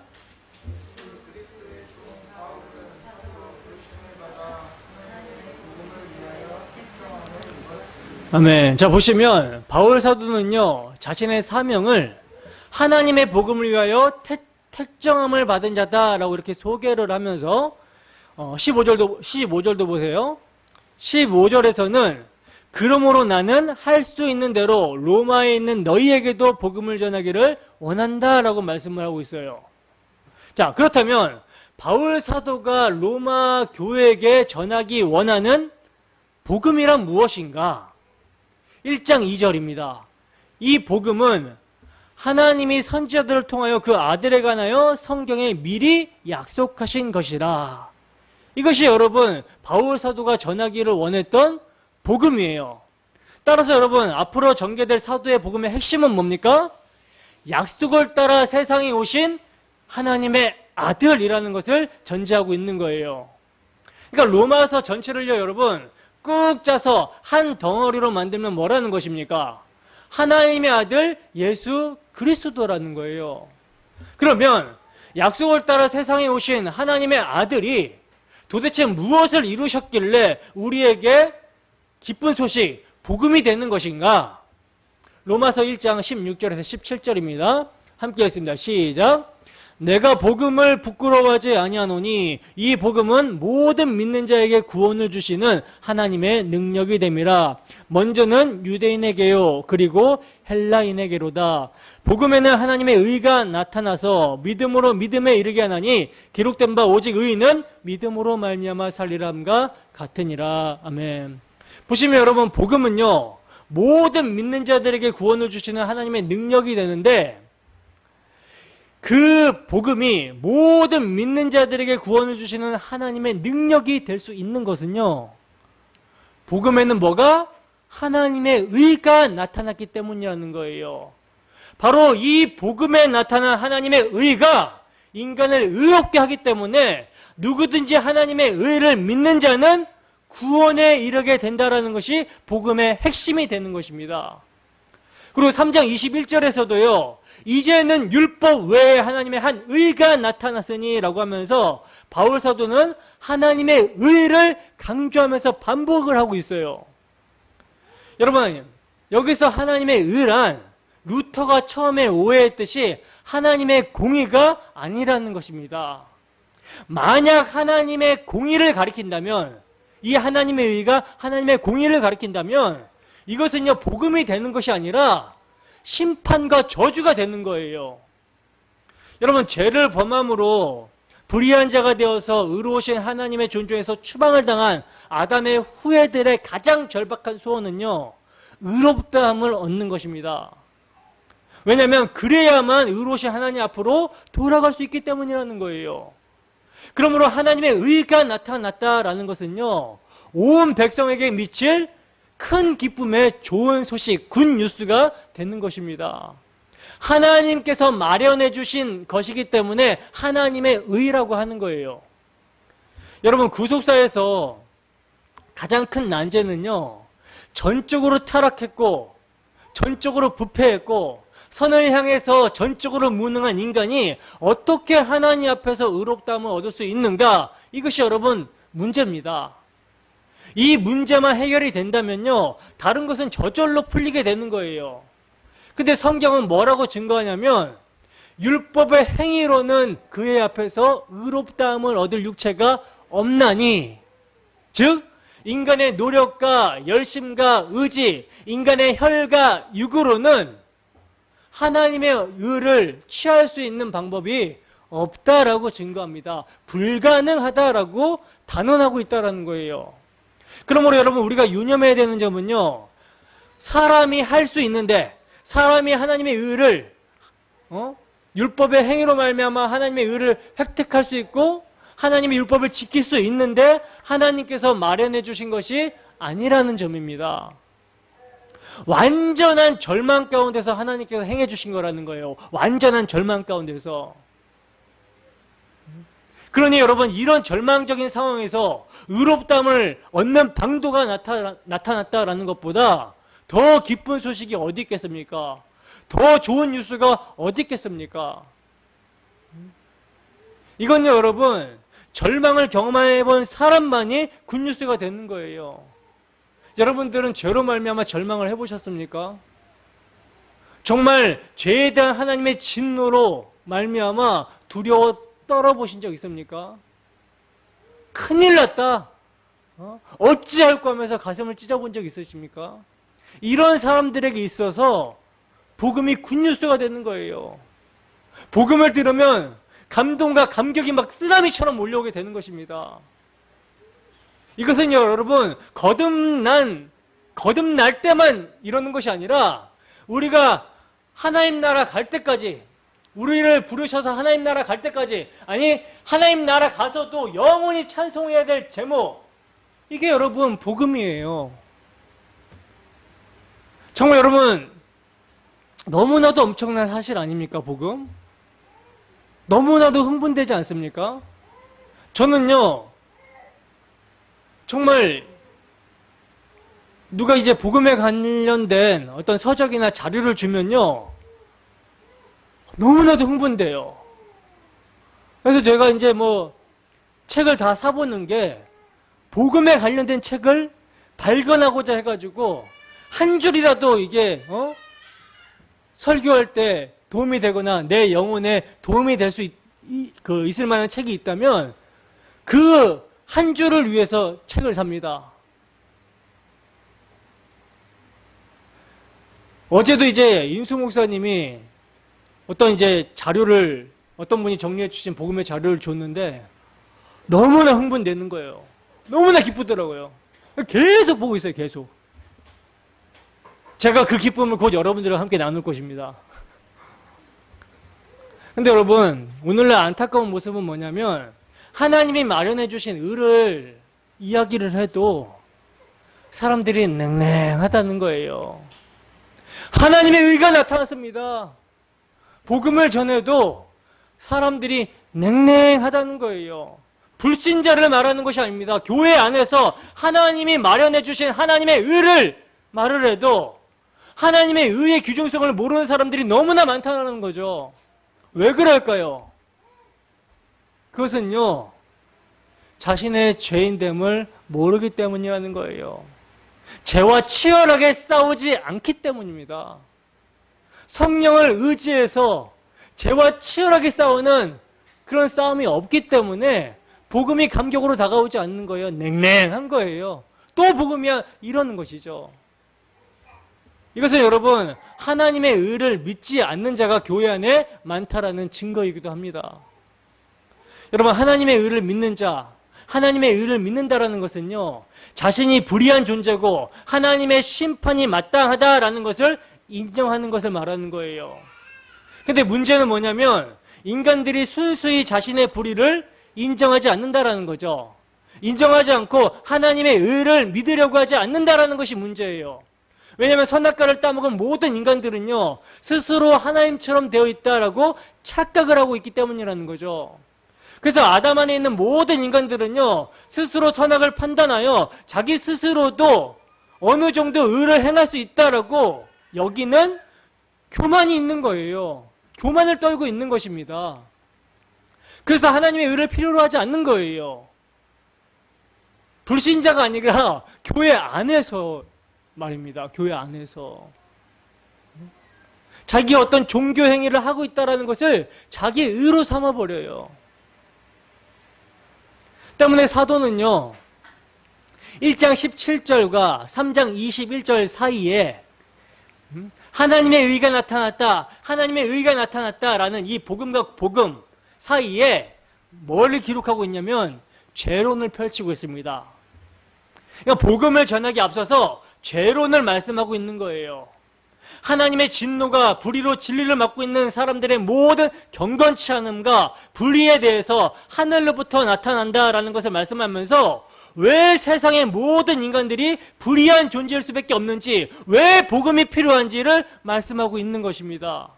아멘. 자, 보시면 바울 사도는요, 자신의 사명을 하나님의 복음을 위하여 택정함을 받은 자다라고 이렇게 소개를 하면서 15절도 보세요. 15절에서는 그러므로 나는 할 수 있는 대로 로마에 있는 너희에게도 복음을 전하기를 원한다라고 말씀을 하고 있어요. 자, 그렇다면 바울 사도가 로마 교회에게 전하기 원하는 복음이란 무엇인가? 1장 2절입니다. 이 복음은 하나님이 선지자들을 통하여 그 아들에 관하여 성경에 미리 약속하신 것이라. 이것이 여러분 바울 사도가 전하기를 원했던 복음이에요. 따라서 여러분 앞으로 전개될 사도의 복음의 핵심은 뭡니까? 약속을 따라 세상에 오신 하나님의 아들이라는 것을 전제하고 있는 거예요. 그러니까 로마서 전체를요 여러분 꾹 짜서 한 덩어리로 만들면 뭐라는 것입니까? 하나님의 아들 예수 그리스도라는 거예요. 그러면 약속을 따라 세상에 오신 하나님의 아들이 도대체 무엇을 이루셨길래 우리에게 기쁜 소식, 복음이 되는 것인가? 로마서 1장 16절에서 17절입니다. 함께 읽습니다. 시작. 내가 복음을 부끄러워하지 아니하노니 이 복음은 모든 믿는 자에게 구원을 주시는 하나님의 능력이 됨이라. 먼저는 유대인에게요 그리고 헬라인에게로다. 복음에는 하나님의 의가 나타나서 믿음으로 믿음에 이르게 하나니 기록된 바 오직 의인은 믿음으로 말미암아 살리람과 같으니라. 아멘. 보시면 여러분 복음은요 모든 믿는 자들에게 구원을 주시는 하나님의 능력이 되는데, 그 복음이 모든 믿는 자들에게 구원을 주시는 하나님의 능력이 될 수 있는 것은요, 복음에는 뭐가? 하나님의 의가 나타났기 때문이라는 거예요. 바로 이 복음에 나타난 하나님의 의가 인간을 의롭게 하기 때문에 누구든지 하나님의 의를 믿는 자는 구원에 이르게 된다는 것이 복음의 핵심이 되는 것입니다. 그리고 3장 21절에서도요 이제는 율법 외에 하나님의 한 의가 나타났으니 라고 하면서 바울 사도는 하나님의 의를 강조하면서 반복을 하고 있어요. 여러분 여기서 하나님의 의란 루터가 처음에 오해했듯이 하나님의 공의가 아니라는 것입니다. 만약 하나님의 공의를 가리킨다면, 이 하나님의 의가 하나님의 공의를 가리킨다면 이것은요 복음이 되는 것이 아니라 심판과 저주가 되는 거예요. 여러분 죄를 범함으로 불의한 자가 되어서 의로우신 하나님의 존중에서 추방을 당한 아담의 후예들의 가장 절박한 소원은요 의롭다함을 얻는 것입니다. 왜냐하면 그래야만 의로우신 하나님 앞으로 돌아갈 수 있기 때문이라는 거예요. 그러므로 하나님의 의가 나타났다라는 것은요, 온 백성에게 미칠 큰 기쁨의 좋은 소식, 굿뉴스가 되는 것입니다. 하나님께서 마련해 주신 것이기 때문에 하나님의 의라고 하는 거예요. 여러분, 구속사에서 가장 큰 난제는요, 전적으로 타락했고 전적으로 부패했고 선을 향해서 전적으로 무능한 인간이 어떻게 하나님 앞에서 의롭다함을 얻을 수 있는가? 이것이 여러분 문제입니다. 이 문제만 해결이 된다면요, 다른 것은 저절로 풀리게 되는 거예요. 근데 성경은 뭐라고 증거하냐면, 율법의 행위로는 그의 앞에서 의롭다함을 얻을 육체가 없나니, 즉 인간의 노력과 열심과 의지, 인간의 혈과 육으로는 하나님의 의를 취할 수 있는 방법이 없다라고 증거합니다. 불가능하다라고 단언하고 있다라는 거예요. 그러므로 여러분, 우리가 유념해야 되는 점은요, 사람이 할 수 있는데, 사람이 하나님의 의를 율법의 행위로 말미암아 하나님의 의를 획득할 수 있고 하나님의 율법을 지킬 수 있는데 하나님께서 마련해 주신 것이 아니라는 점입니다. 완전한 절망 가운데서 하나님께서 행해 주신 거라는 거예요. 완전한 절망 가운데서. 그러니 여러분, 이런 절망적인 상황에서 의롭다함을 얻는 방도가 나타났다라는 것보다 더 기쁜 소식이 어디 있겠습니까? 더 좋은 뉴스가 어디 있겠습니까? 이건요, 여러분, 절망을 경험해 본 사람만이 굿뉴스가 되는 거예요. 여러분들은 죄로 말미암아 절망을 해보셨습니까? 정말 죄에 대한 하나님의 진노로 말미암아 두려워 떨어보신 적 있습니까? 큰일 났다, 어찌할까 하면서 가슴을 찢어본 적 있으십니까? 이런 사람들에게 있어서 복음이 굿뉴스가 되는 거예요. 복음을 들으면 감동과 감격이 막 쓰나미처럼 몰려오게 되는 것입니다. 이것은요, 여러분, 거듭날 때만 이러는 것이 아니라 우리가 하나님 나라 갈 때까지, 우리를 부르셔서 하나님 나라 갈 때까지, 아니 하나님 나라 가서도 영원히 찬송해야 될 제목, 이게 여러분 복음이에요. 정말 여러분, 너무나도 엄청난 사실 아닙니까, 복음? 너무나도 흥분되지 않습니까? 저는요, 정말 누가 이제 복음에 관련된 어떤 서적이나 자료를 주면요, 너무나도 흥분돼요. 그래서 제가 이제 뭐 책을 다 사보는 게, 복음에 관련된 책을 발견하고자 해가지고 한 줄이라도 이게 설교할 때 도움이 되거나 내 영혼에 도움이 될 수 있을 만한 책이 있다면 그 한 줄을 위해서 책을 삽니다. 어제도 이제 인수 목사님이 어떤 이제 자료를, 어떤 분이 정리해 주신 복음의 자료를 줬는데 너무나 흥분되는 거예요. 너무나 기쁘더라고요. 계속 보고 있어요, 계속. 제가 그 기쁨을 곧 여러분들과 함께 나눌 것입니다. 근데 여러분, 오늘날 안타까운 모습은 뭐냐면, 하나님이 마련해 주신 의를 이야기를 해도 사람들이 냉랭하다는 거예요. 하나님의 의가 나타났습니다. 복음을 전해도 사람들이 냉랭하다는 거예요. 불신자를 말하는 것이 아닙니다. 교회 안에서 하나님이 마련해 주신 하나님의 의를 말을 해도 하나님의 의의 귀중성을 모르는 사람들이 너무나 많다는 거죠. 왜 그럴까요? 그것은요, 자신의 죄인됨을 모르기 때문이라는 거예요. 죄와 치열하게 싸우지 않기 때문입니다. 성령을 의지해서 죄와 치열하게 싸우는 그런 싸움이 없기 때문에 복음이 감격으로 다가오지 않는 거예요. 냉랭한 거예요. 또 복음이야, 이러는 것이죠. 이것은 여러분, 하나님의 의를 믿지 않는 자가 교회 안에 많다라는 증거이기도 합니다. 여러분, 하나님의 의를 믿는 자, 하나님의 의를 믿는다라는 것은요, 자신이 불의한 존재고 하나님의 심판이 마땅하다라는 것을 인정하는 것을 말하는 거예요. 근데 문제는 뭐냐면 인간들이 순수히 자신의 불의를 인정하지 않는다라는 거죠. 인정하지 않고 하나님의 의를 믿으려고 하지 않는다라는 것이 문제예요. 왜냐하면 선악과를 따먹은 모든 인간들은요, 스스로 하나님처럼 되어 있다라고 착각을 하고 있기 때문이라는 거죠. 그래서 아담 안에 있는 모든 인간들은요, 스스로 선악을 판단하여 자기 스스로도 어느 정도 의를 행할 수 있다라고 여기는 교만이 있는 거예요. 교만을 떨고 있는 것입니다. 그래서 하나님의 의를 필요로 하지 않는 거예요. 불신자가 아니라 교회 안에서 말입니다. 교회 안에서. 자기 어떤 종교 행위를 하고 있다는 것을 자기 의로 삼아버려요. 때문에 사도는요, 1장 17절과 3장 21절 사이에 하나님의 의가 나타났다, 하나님의 의가 나타났다라는 이 복음과 복음 사이에 뭘 기록하고 있냐면 죄론을 펼치고 있습니다. 그러니까 복음을 전하기 앞서서 죄론을 말씀하고 있는 거예요. 하나님의 진노가 불의로 진리를 맡고 있는 사람들의 모든 경건치 않음과 불의에 대해서 하늘로부터 나타난다라는 것을 말씀하면서 왜 세상의 모든 인간들이 불의한 존재일 수밖에 없는지, 왜 복음이 필요한지를 말씀하고 있는 것입니다.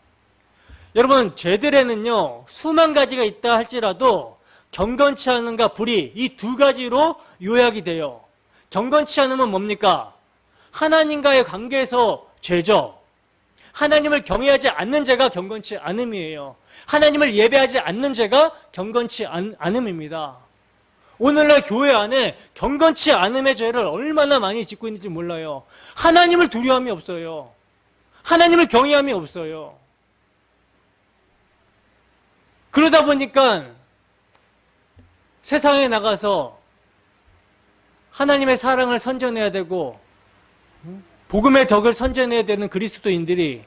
여러분, 죄들에는요, 수만 가지가 있다 할지라도 경건치 않음과 불의, 이 두 가지로 요약이 돼요. 경건치 않음은 뭡니까? 하나님과의 관계에서 죄죠. 하나님을 경외하지 않는 죄가 경건치 않음이에요. 하나님을 예배하지 않는 죄가 경건치 않음입니다. 오늘날 교회 안에 경건치 않음의 죄를 얼마나 많이 짓고 있는지 몰라요. 하나님을 두려움이 없어요. 하나님을 경외함이 없어요. 그러다 보니까 세상에 나가서 하나님의 사랑을 선전해야 되고 복음의 덕을 선전해야 되는 그리스도인들이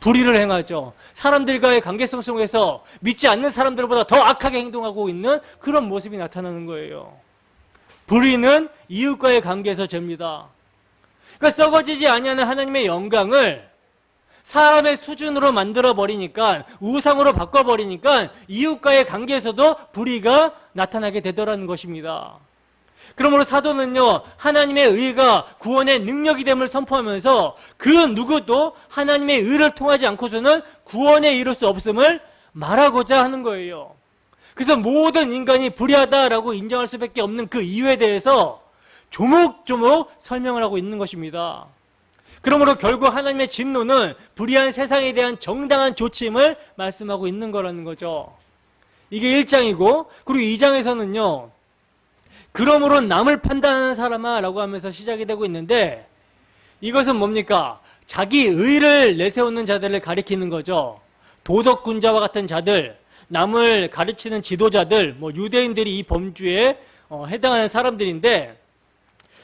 불의를 행하죠. 사람들과의 관계성 속에서 믿지 않는 사람들보다 더 악하게 행동하고 있는 그런 모습이 나타나는 거예요. 불의는 이웃과의 관계에서 죄입니다. 그러니까 썩어지지 아니하는 하나님의 영광을 사람의 수준으로 만들어버리니까, 우상으로 바꿔버리니까 이웃과의 관계에서도 불의가 나타나게 되더라는 것입니다. 그러므로 사도는요, 하나님의 의가 구원의 능력이 됨을 선포하면서 그 누구도 하나님의 의를 통하지 않고서는 구원에 이룰 수 없음을 말하고자 하는 거예요. 그래서 모든 인간이 불의하다라고 인정할 수밖에 없는 그 이유에 대해서 조목조목 설명을 하고 있는 것입니다. 그러므로 결국 하나님의 진노는 불의한 세상에 대한 정당한 조침을 말씀하고 있는 거라는 거죠. 이게 1장이고, 그리고 2장에서는요, 그러므로 남을 판단하는 사람아 라고 하면서 시작이 되고 있는데, 이것은 뭡니까? 자기 의를 내세우는 자들을 가리키는 거죠. 도덕군자와 같은 자들, 남을 가르치는 지도자들, 유대인들이 이 범주에 해당하는 사람들인데,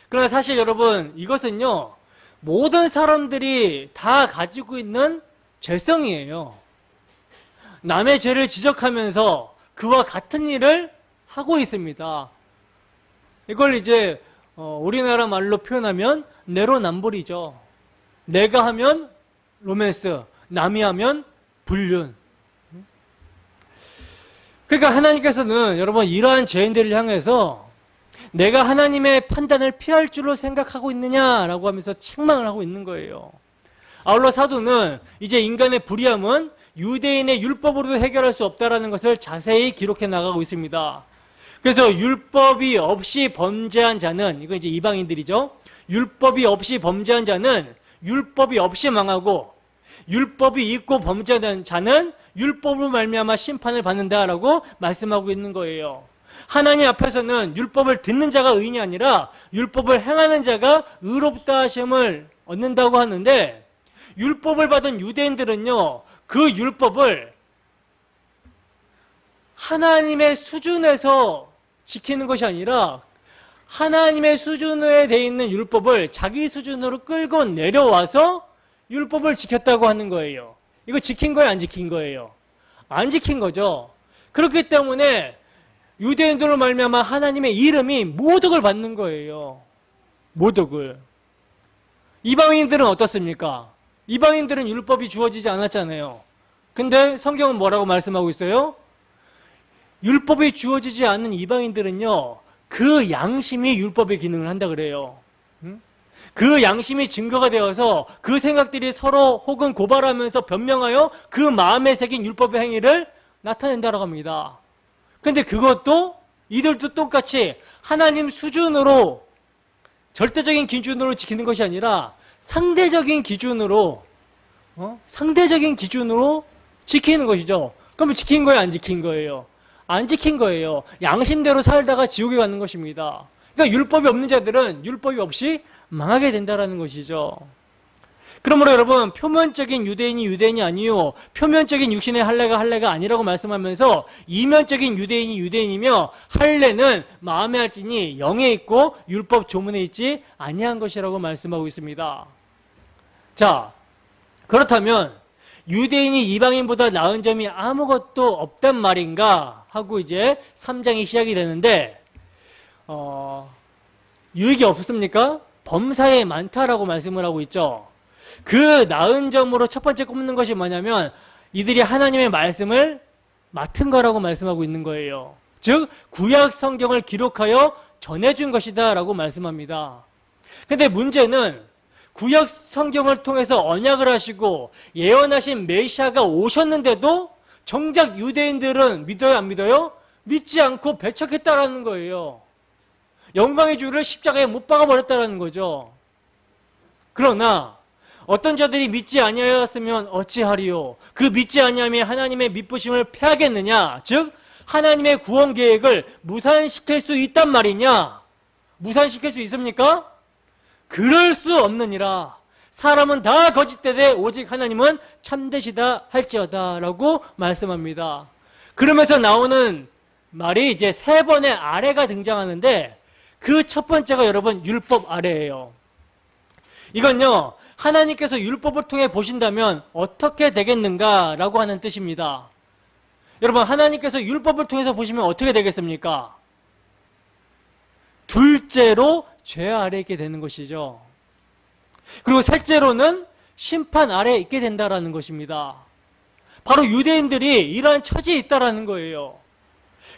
그러나 사실 여러분, 이것은요, 모든 사람들이 다 가지고 있는 죄성이에요. 남의 죄를 지적하면서 그와 같은 일을 하고 있습니다. 이걸 이제 우리나라 말로 표현하면 내로남불이죠. 내가 하면 로맨스, 남이 하면 불륜. 그러니까 하나님께서는 여러분 이러한 죄인들을 향해서 내가 하나님의 판단을 피할 줄로 생각하고 있느냐라고 하면서 책망을 하고 있는 거예요. 아울러 사도는 이제 인간의 불의함은 유대인의 율법으로도 해결할 수 없다라는 것을 자세히 기록해 나가고 있습니다. 그래서 율법이 없이 범죄한 자는, 이건 이제 이방인들이죠. 율법이 없이 범죄한 자는 율법이 없이 망하고, 율법이 있고 범죄한 자는 율법으로 말미암아 심판을 받는다라고 말씀하고 있는 거예요. 하나님 앞에서는 율법을 듣는 자가 의인이 아니라 율법을 행하는 자가 의롭다 하심을 얻는다고 하는데, 율법을 받은 유대인들은요, 그 율법을 하나님의 수준에서 지키는 것이 아니라 하나님의 수준에 돼 있는 율법을 자기 수준으로 끌고 내려와서 율법을 지켰다고 하는 거예요. 이거 지킨 거예요, 안 지킨 거예요? 안 지킨 거죠. 그렇기 때문에 유대인들로 말미암아 하나님의 이름이 모독을 받는 거예요. 모독을. 이방인들은 어떻습니까? 이방인들은 율법이 주어지지 않았잖아요. 근데 성경은 뭐라고 말씀하고 있어요? 율법이 주어지지 않는 이방인들은요, 그 양심이 율법의 기능을 한다 그래요. 그 양심이 증거가 되어서 그 생각들이 서로 혹은 고발하면서 변명하여 그 마음에 새긴 율법의 행위를 나타낸다고 합니다. 근데 그것도 이들도 똑같이 하나님 수준으로, 절대적인 기준으로 지키는 것이 아니라 상대적인 기준으로 지키는 것이죠. 그러면 지킨 거예요, 안 지킨 거예요? 안 지킨 거예요. 양심대로 살다가 지옥에 가는 것입니다. 그러니까 율법이 없는 자들은 율법이 없이 망하게 된다는 것이죠. 그러므로 여러분, 표면적인 유대인이 아니요, 표면적인 육신의 할례가 아니라고 말씀하면서 이면적인 유대인이며 할례는 마음에 할지니 영에 있고 율법 조문에 있지 아니한 것이라고 말씀하고 있습니다. 자, 그렇다면 유대인이 이방인보다 나은 점이 아무것도 없단 말인가 하고 이제 3장이 시작이 되는데, 유익이 없습니까? 범사에 많다라고 말씀을 하고 있죠. 그 나은 점으로 첫 번째 꼽는 것이 뭐냐면 이들이 하나님의 말씀을 맡은 거라고 말씀하고 있는 거예요. 즉 구약 성경을 기록하여 전해준 것이다 라고 말씀합니다. 근데 문제는 구약 성경을 통해서 언약을 하시고 예언하신 메시아가 오셨는데도 정작 유대인들은 믿어요, 안 믿어요? 믿지 않고 배척했다라는 거예요. 영광의 주를 십자가에 못 박아버렸다는 거죠. 그러나 어떤 자들이 믿지 아니하였으면 어찌하리요? 그 믿지 아니함이 하나님의 미쁘심을 패하겠느냐? 즉 하나님의 구원 계획을 무산시킬 수 있단 말이냐? 무산시킬 수 있습니까? 그럴 수 없느니라. 사람은 다 거짓되되 오직 하나님은 참되시다 할지어다 라고 말씀합니다. 그러면서 나오는 말이 이제 3번의 아래가 등장하는데 그 첫 번째가 여러분 율법 아래예요. 이건요, 하나님께서 율법을 통해 보신다면 어떻게 되겠는가라고 하는 뜻입니다. 여러분, 하나님께서 율법을 통해서 보시면 어떻게 되겠습니까? 둘째로 죄 아래에 있게 되는 것이죠. 그리고 셋째로는 심판 아래에 있게 된다라는 것입니다. 바로 유대인들이 이러한 처지에 있다라는 거예요.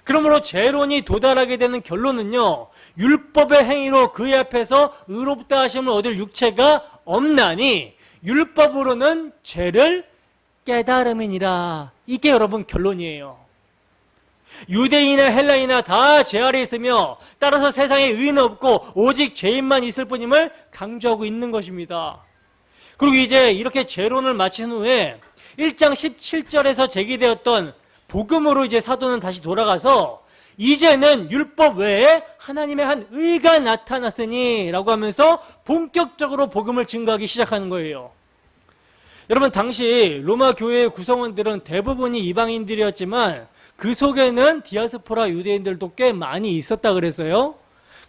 그러므로 재론이 도달하게 되는 결론은요, 율법의 행위로 그의 앞에서 의롭다 하심을 얻을 육체가 없나니 율법으로는 죄를 깨달음이니라. 이게 여러분 결론이에요. 유대인이나 헬라인이나 다 죄 아래에 있으며 따라서 세상에 의인은 없고 오직 죄인만 있을 뿐임을 강조하고 있는 것입니다. 그리고 이제 이렇게 재론을 마친 후에 1장 17절에서 제기되었던 복음으로 이제 사도는 다시 돌아가서 이제는 율법 외에 하나님의 한 의가 나타났으니 라고 하면서 본격적으로 복음을 증거하기 시작하는 거예요. 여러분, 당시 로마 교회의 구성원들은 대부분이 이방인들이었지만 그 속에는 디아스포라 유대인들도 꽤 많이 있었다 그랬어요.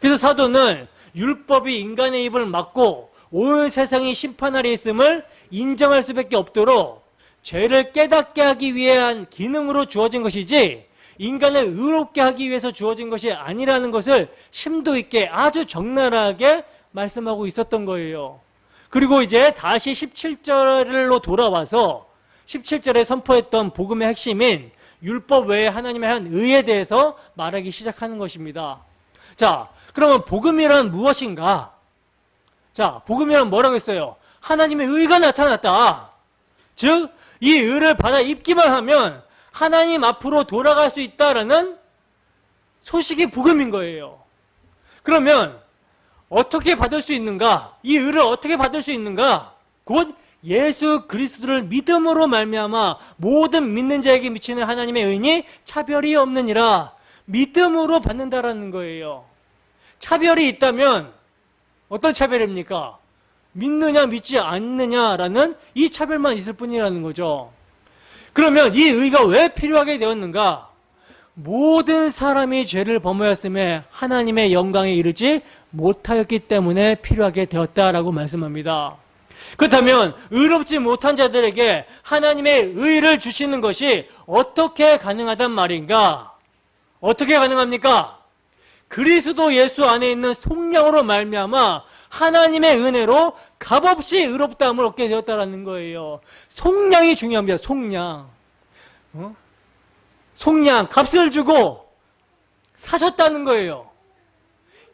그래서 사도는 율법이 인간의 입을 막고 온 세상이 심판 아래 있음을 인정할 수밖에 없도록 죄를 깨닫게 하기 위한 기능으로 주어진 것이지 인간을 의롭게 하기 위해서 주어진 것이 아니라는 것을 심도 있게 아주 적나라하게 말씀하고 있었던 거예요. 그리고 이제 다시 17절로 돌아와서 17절에 선포했던 복음의 핵심인 율법 외에 하나님의 한 의에 대해서 말하기 시작하는 것입니다. 자, 그러면 복음이란 무엇인가? 자, 복음이란 뭐라고 했어요? 하나님의 의가 나타났다. 즉, 이 의를 받아 입기만 하면 하나님 앞으로 돌아갈 수 있다라는 소식이 복음인 거예요. 그러면 어떻게 받을 수 있는가? 이 의를 어떻게 받을 수 있는가? 곧 예수 그리스도를 믿음으로 말미암아 모든 믿는 자에게 미치는 하나님의 의니 차별이 없느니라. 믿음으로 받는다라는 거예요. 차별이 있다면 어떤 차별입니까? 믿느냐 믿지 않느냐라는 이 차별만 있을 뿐이라는 거죠. 그러면 이 의가 왜 필요하게 되었는가? 모든 사람이 죄를 범하였음에 하나님의 영광에 이르지 못하였기 때문에 필요하게 되었다라고 말씀합니다. 그렇다면 의롭지 못한 자들에게 하나님의 의를 주시는 것이 어떻게 가능하단 말인가? 어떻게 가능합니까? 그리스도 예수 안에 있는 속량으로 말미암아 하나님의 은혜로 값없이 의롭다함을 얻게 되었다라는 거예요. 속량이 중요합니다. 속량. 속량, 값을 주고 사셨다는 거예요.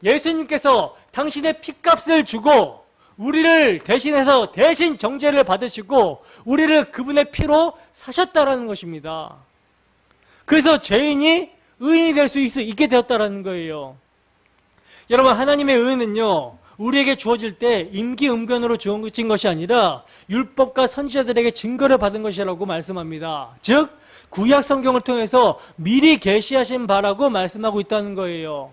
예수님께서 당신의 피값을 주고 우리를 대신해서 대신 정죄를 받으시고 우리를 그분의 피로 사셨다라는 것입니다. 그래서 죄인이 의인이 될 수 있게 되었다라는 거예요. 여러분, 하나님의 의는요, 우리에게 주어질 때 임기응변으로 주어진 것이 아니라 율법과 선지자들에게 증거를 받은 것이라고 말씀합니다. 즉 구약 성경을 통해서 미리 계시하신 바라고 말씀하고 있다는 거예요.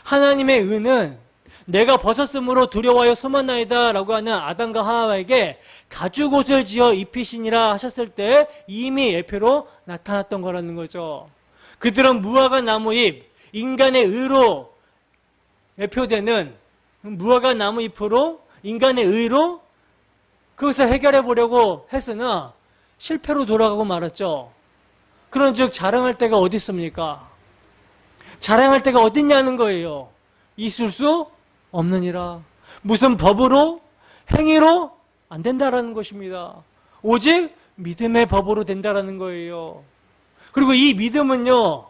하나님의 의는 내가 벗었으므로 두려워하여 숨었나이다 라고 하는 아담과 하와에게 가죽옷을 지어 입히시니라 하셨을 때 이미 예표로 나타났던 거라는 거죠. 그들은 무화과 나무잎, 인간의 의로 예표되는 무화과 나무잎으로 인간의 의로 그것을 해결해 보려고 했으나 실패로 돌아가고 말았죠. 그런즉 자랑할 데가 어디 있습니까? 자랑할 데가 어딨냐는 거예요. 있을 수 없느니라. 무슨 법으로, 행위로 안 된다라는 것입니다. 오직 믿음의 법으로 된다라는 거예요. 그리고 이 믿음은요,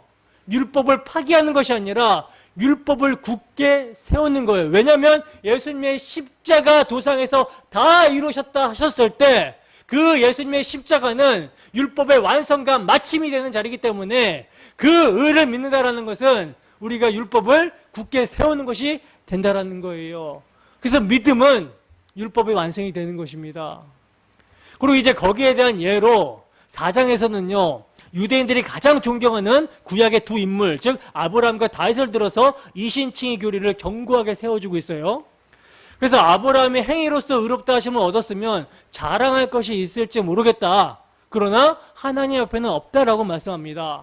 율법을 파기하는 것이 아니라 율법을 굳게 세우는 거예요. 왜냐하면 예수님의 십자가 도상에서 다 이루셨다 하셨을 때 그 예수님의 십자가는 율법의 완성과 마침이 되는 자리이기 때문에 그 의를 믿는다라는 것은 우리가 율법을 굳게 세우는 것이 된다라는 거예요. 그래서 믿음은 율법의 완성이 되는 것입니다. 그리고 이제 거기에 대한 예로 4장에서는요, 유대인들이 가장 존경하는 구약의 두 인물, 즉 아브라함과 다윗을 들어서 이신칭의 교리를 견고하게 세워주고 있어요. 그래서 아브라함이 행위로서 의롭다 하심을 얻었으면 자랑할 것이 있을지 모르겠다. 그러나 하나님 앞에는 없다라고 말씀합니다.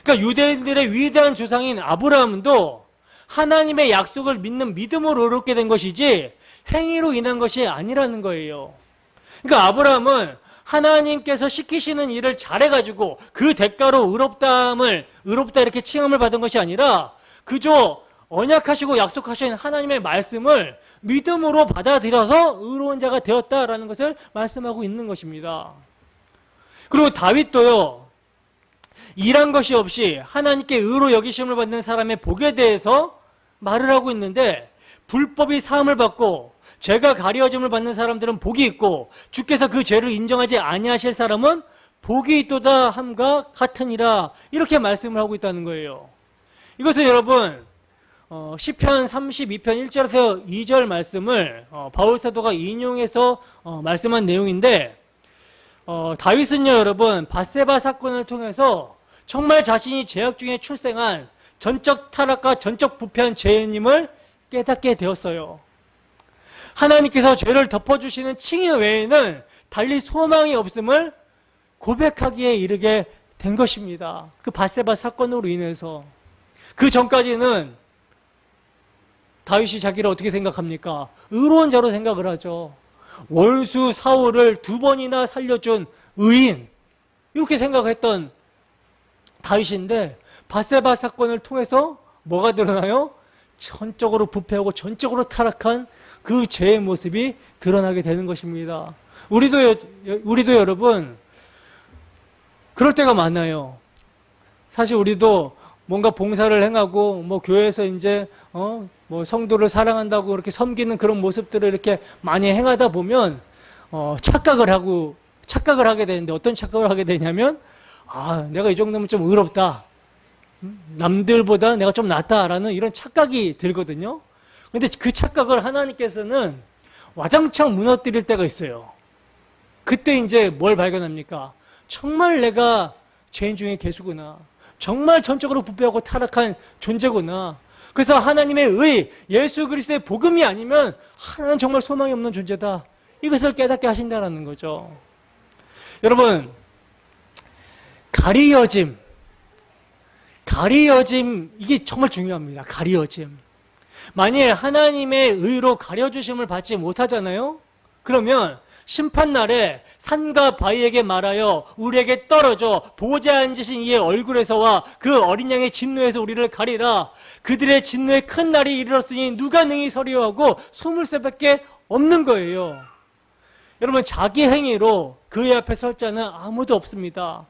그러니까 유대인들의 위대한 조상인 아브라함도 하나님의 약속을 믿는 믿음으로 의롭게 된 것이지 행위로 인한 것이 아니라는 거예요. 그러니까 아브라함은 하나님께서 시키시는 일을 잘해가지고 그 대가로 의롭다 이렇게 칭함을 받은 것이 아니라 그저 언약하시고 약속하신 하나님의 말씀을 믿음으로 받아들여서 의로운 자가 되었다라는 것을 말씀하고 있는 것입니다. 그리고 다윗도요, 일한 것이 없이 하나님께 의로 여기심을 받는 사람의 복에 대해서 말을 하고 있는데 불법이 사함을 받고 죄가 가려짐을 받는 사람들은 복이 있고 주께서 그 죄를 인정하지 아니하실 사람은 복이 있도다 함과 같으니라 이렇게 말씀을 하고 있다는 거예요. 이것은 여러분 시편 32편 1절에서 2절 말씀을 바울 사도가 인용해서 말씀한 내용인데 다윗은요 여러분 밧세바 사건을 통해서 정말 자신이 죄악 중에 출생한 전적 타락과 전적 부패한 죄인임을 깨닫게 되었어요. 하나님께서 죄를 덮어주시는 칭의 외에는 달리 소망이 없음을 고백하기에 이르게 된 것입니다. 그 밧세바 사건으로 인해서. 그 전까지는 다윗이 자기를 어떻게 생각합니까? 의로운 자로 생각을 하죠. 원수 사울을 2번이나 살려준 의인 이렇게 생각했던 다윗인데 밧세바 사건을 통해서 뭐가 드러나요? 전적으로 부패하고 전적으로 타락한 그 죄의 모습이 드러나게 되는 것입니다. 우리도 여러분 그럴 때가 많아요. 사실 우리도 뭔가 봉사를 행하고 뭐 교회에서 이제 뭐 성도를 사랑한다고 이렇게 섬기는 그런 모습들을 이렇게 많이 행하다 보면 착각을 하게 되는데 어떤 착각을 하게 되냐면 내가 이 정도면 좀 의롭다. 남들보다 내가 좀 낫다라는 이런 착각이 들거든요. 근데 그 착각을 하나님께서는 와장창 무너뜨릴 때가 있어요. 그때 이제 뭘 발견합니까? 정말 내가 죄인 중에 개수구나. 정말 전적으로 부패하고 타락한 존재구나. 그래서 하나님의 의, 예수 그리스도의 복음이 아니면 하나는 정말 소망이 없는 존재다. 이것을 깨닫게 하신다는 거죠. 여러분, 가리어짐 이게 정말 중요합니다. 가리어짐. 만일 하나님의 의로 가려주심을 받지 못하잖아요? 그러면 심판날에 산과 바위에게 말하여 우리에게 떨어져 보좌에 앉으신 이의 얼굴에서와 그 어린 양의 진노에서 우리를 가리라. 그들의 진노의 큰 날이 이르렀으니 누가 능히 서리하고 숨을 수밖에 없는 거예요. 여러분, 자기 행위로 그의 앞에 설 자는 아무도 없습니다.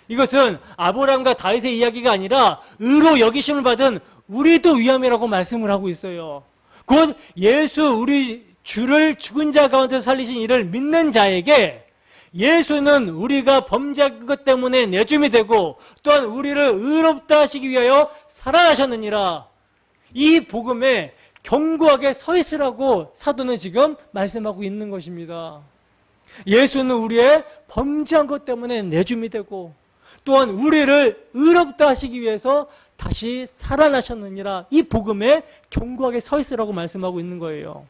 이것은 아브라함과 다윗의 이야기가 아니라 의로 여기심을 받은 우리도 위함이라고 말씀을 하고 있어요. 곧 예수 우리 주를 죽은 자 가운데서 살리신 이를 믿는 자에게 예수는 우리가 범죄한 것 때문에 내줌이 되고 또한 우리를 의롭다 하시기 위하여 살아나셨느니라. 이 복음에 견고하게 서 있으라고 사도는 지금 말씀하고 있는 것입니다. 예수는 우리의 범죄한 것 때문에 내줌이 되고 또한 우리를 의롭다 하시기 위해서 다시 살아나셨느니라. 이 복음에 견고하게 서 있으라고 말씀하고 있는 거예요.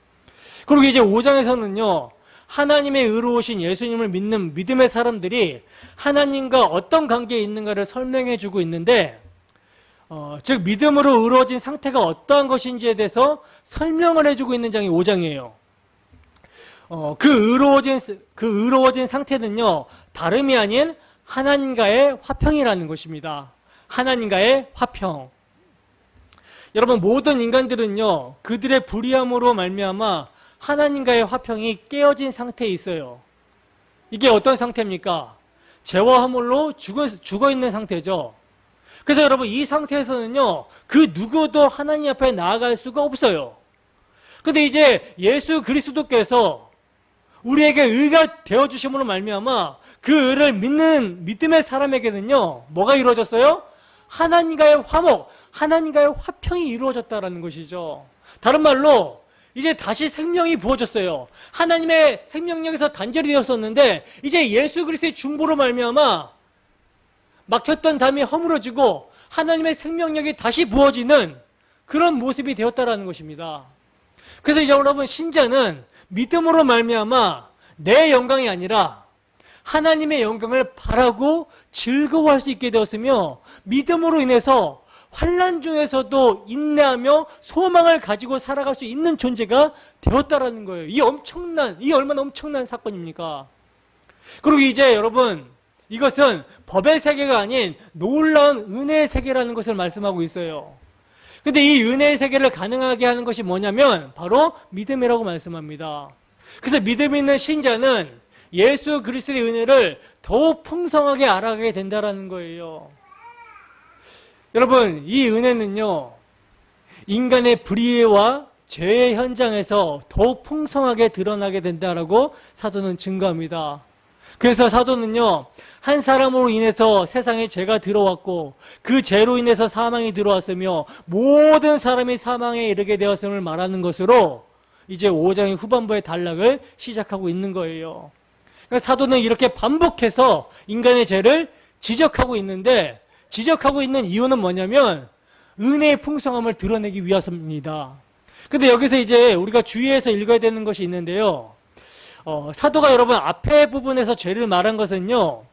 그리고 이제 5장에서는요, 하나님의 의로우신 예수님을 믿는 믿음의 사람들이 하나님과 어떤 관계에 있는가를 설명해 주고 있는데, 즉 믿음으로 의로워진 상태가 어떠한 것인지에 대해서 설명을 해주고 있는 장이 5장이에요. 그 의로워진 상태는요, 다름이 아닌 하나님과의 화평이라는 것입니다. 하나님과의 화평. 여러분, 모든 인간들은요, 그들의 불의함으로 말미암아 하나님과의 화평이 깨어진 상태에 있어요. 이게 어떤 상태입니까? 죄와 허물로 죽어 있는 상태죠. 그래서 여러분, 이 상태에서는요, 그 누구도 하나님 앞에 나아갈 수가 없어요. 근데 이제 예수 그리스도께서 우리에게 의가 되어주심으로 말미암아 그 의를 믿는 믿음의 사람에게는요, 뭐가 이루어졌어요? 하나님과의 화목, 하나님과의 화평이 이루어졌다는 것이죠. 다른 말로 이제 다시 생명이 부어졌어요. 하나님의 생명력에서 단절이 되었었는데 이제 예수 그리스도의 중보로 말미암아 막혔던 담이 허물어지고 하나님의 생명력이 다시 부어지는 그런 모습이 되었다는 것입니다. 그래서 이제 여러분, 신자는 믿음으로 말미암아 내 영광이 아니라 하나님의 영광을 바라고 즐거워할 수 있게 되었으며, 믿음으로 인해서 환난 중에서도 인내하며 소망을 가지고 살아갈 수 있는 존재가 되었다라는 거예요. 이 얼마나 엄청난 사건입니까? 그리고 이제 여러분, 이것은 법의 세계가 아닌 놀라운 은혜의 세계라는 것을 말씀하고 있어요. 근데 이 은혜의 세계를 가능하게 하는 것이 뭐냐면 바로 믿음이라고 말씀합니다. 그래서 믿음 있는 신자는 예수 그리스도의 은혜를 더욱 풍성하게 알아가게 된다는 거예요. 여러분, 이 은혜는요, 인간의 불의와 죄의 현장에서 더욱 풍성하게 드러나게 된다라고 사도는 증거합니다. 그래서 사도는요, 한 사람으로 인해서 세상에 죄가 들어왔고 그 죄로 인해서 사망이 들어왔으며 모든 사람이 사망에 이르게 되었음을 말하는 것으로 이제 5장의 후반부의 단락을 시작하고 있는 거예요. 그러니까 사도는 이렇게 반복해서 인간의 죄를 지적하고 있는데, 지적하고 있는 이유는 뭐냐면 은혜의 풍성함을 드러내기 위해서입니다. 근데 여기서 이제 우리가 주의해서 읽어야 되는 것이 있는데요. 사도가 여러분 앞에 부분에서 죄를 말한 것은요,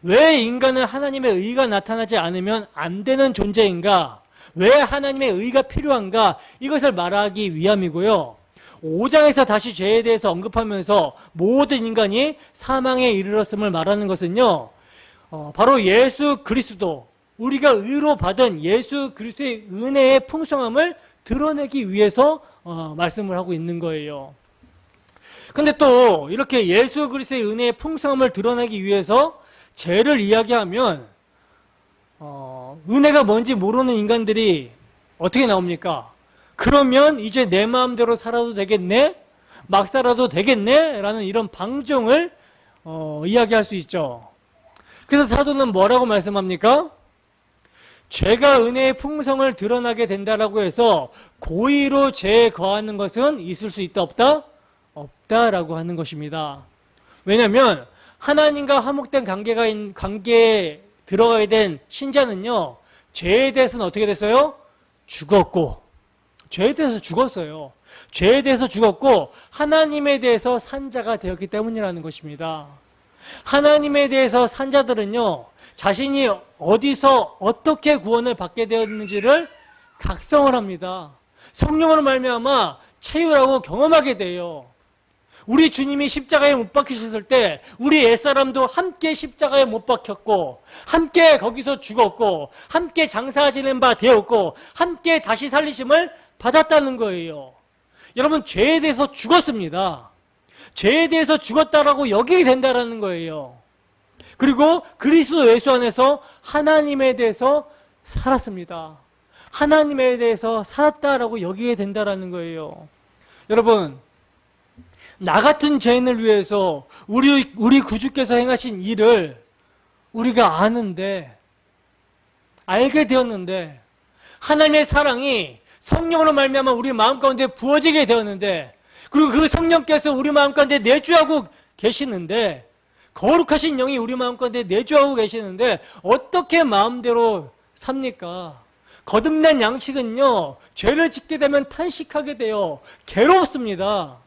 왜 인간은 하나님의 의가 나타나지 않으면 안 되는 존재인가, 왜 하나님의 의가 필요한가, 이것을 말하기 위함이고요. 5장에서 다시 죄에 대해서 언급하면서 모든 인간이 사망에 이르렀음을 말하는 것은요, 바로 예수 그리스도, 우리가 의로 받은 예수 그리스도의 은혜의 풍성함을 드러내기 위해서 말씀을 하고 있는 거예요. 근데 또 이렇게 예수 그리스도의 은혜의 풍성함을 드러내기 위해서 죄를 이야기하면 은혜가 뭔지 모르는 인간들이 어떻게 나옵니까? 그러면 이제 내 마음대로 살아도 되겠네? 막 살아도 되겠네? 라는 이런 방종을 이야기할 수 있죠. 그래서 사도는 뭐라고 말씀합니까? 죄가 은혜의 풍성을 드러나게 된다라고 해서 고의로 죄에 거하는 것은 있을 수 있다 없다? 없다라고 하는 것입니다. 왜냐하면 하나님과 화목된 관계에 들어가게 된 신자는요, 죄에 대해서는 어떻게 됐어요? 죽었고, 죄에 대해서 죽었어요. 죄에 대해서 죽었고 하나님에 대해서 산 자가 되었기 때문이라는 것입니다. 하나님에 대해서 산 자들은요, 자신이 어디서 어떻게 구원을 받게 되었는지를 각성을 합니다. 성령으로 말미암아 체휼하고 경험하게 돼요. 우리 주님이 십자가에 못 박히셨을 때 우리 옛사람도 함께 십자가에 못 박혔고 함께 거기서 죽었고 함께 장사 지낸 바 되었고 함께 다시 살리심을 받았다는 거예요. 여러분, 죄에 대해서 죽었습니다. 죄에 대해서 죽었다라고 여기게 된다라는 거예요. 그리고 그리스도 예수 안에서 하나님에 대해서 살았습니다. 하나님에 대해서 살았다라고 여기게 된다라는 거예요. 여러분, 나 같은 죄인을 위해서 우리 구주께서 행하신 일을 우리가 아는데, 알게 되었는데, 하나님의 사랑이 성령으로 말미암아 우리 마음 가운데 부어지게 되었는데, 그리고 그 성령께서 우리 마음 가운데 내주하고 계시는데, 거룩하신 영이 우리 마음 가운데 내주하고 계시는데 어떻게 마음대로 삽니까? 거듭난 양식은요, 죄를 짓게 되면 탄식하게 돼요. 괴롭습니다.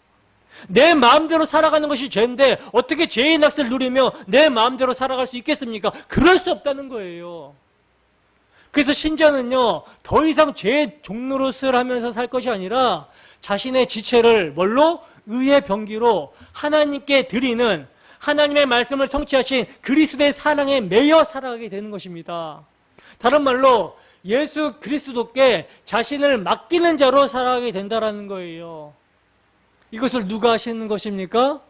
내 마음대로 살아가는 것이 죄인데 어떻게 죄의 낙을 누리며 내 마음대로 살아갈 수 있겠습니까? 그럴 수 없다는 거예요. 그래서 신자는요, 더 이상 죄의 종노릇을 하면서 살 것이 아니라 자신의 지체를 뭘로? 의의 병기로 하나님께 드리는, 하나님의 말씀을 성취하신 그리스도의 사랑에 매여 살아가게 되는 것입니다. 다른 말로 예수 그리스도께 자신을 맡기는 자로 살아가게 된다는 거예요. 이것을 누가 하시는 것입니까?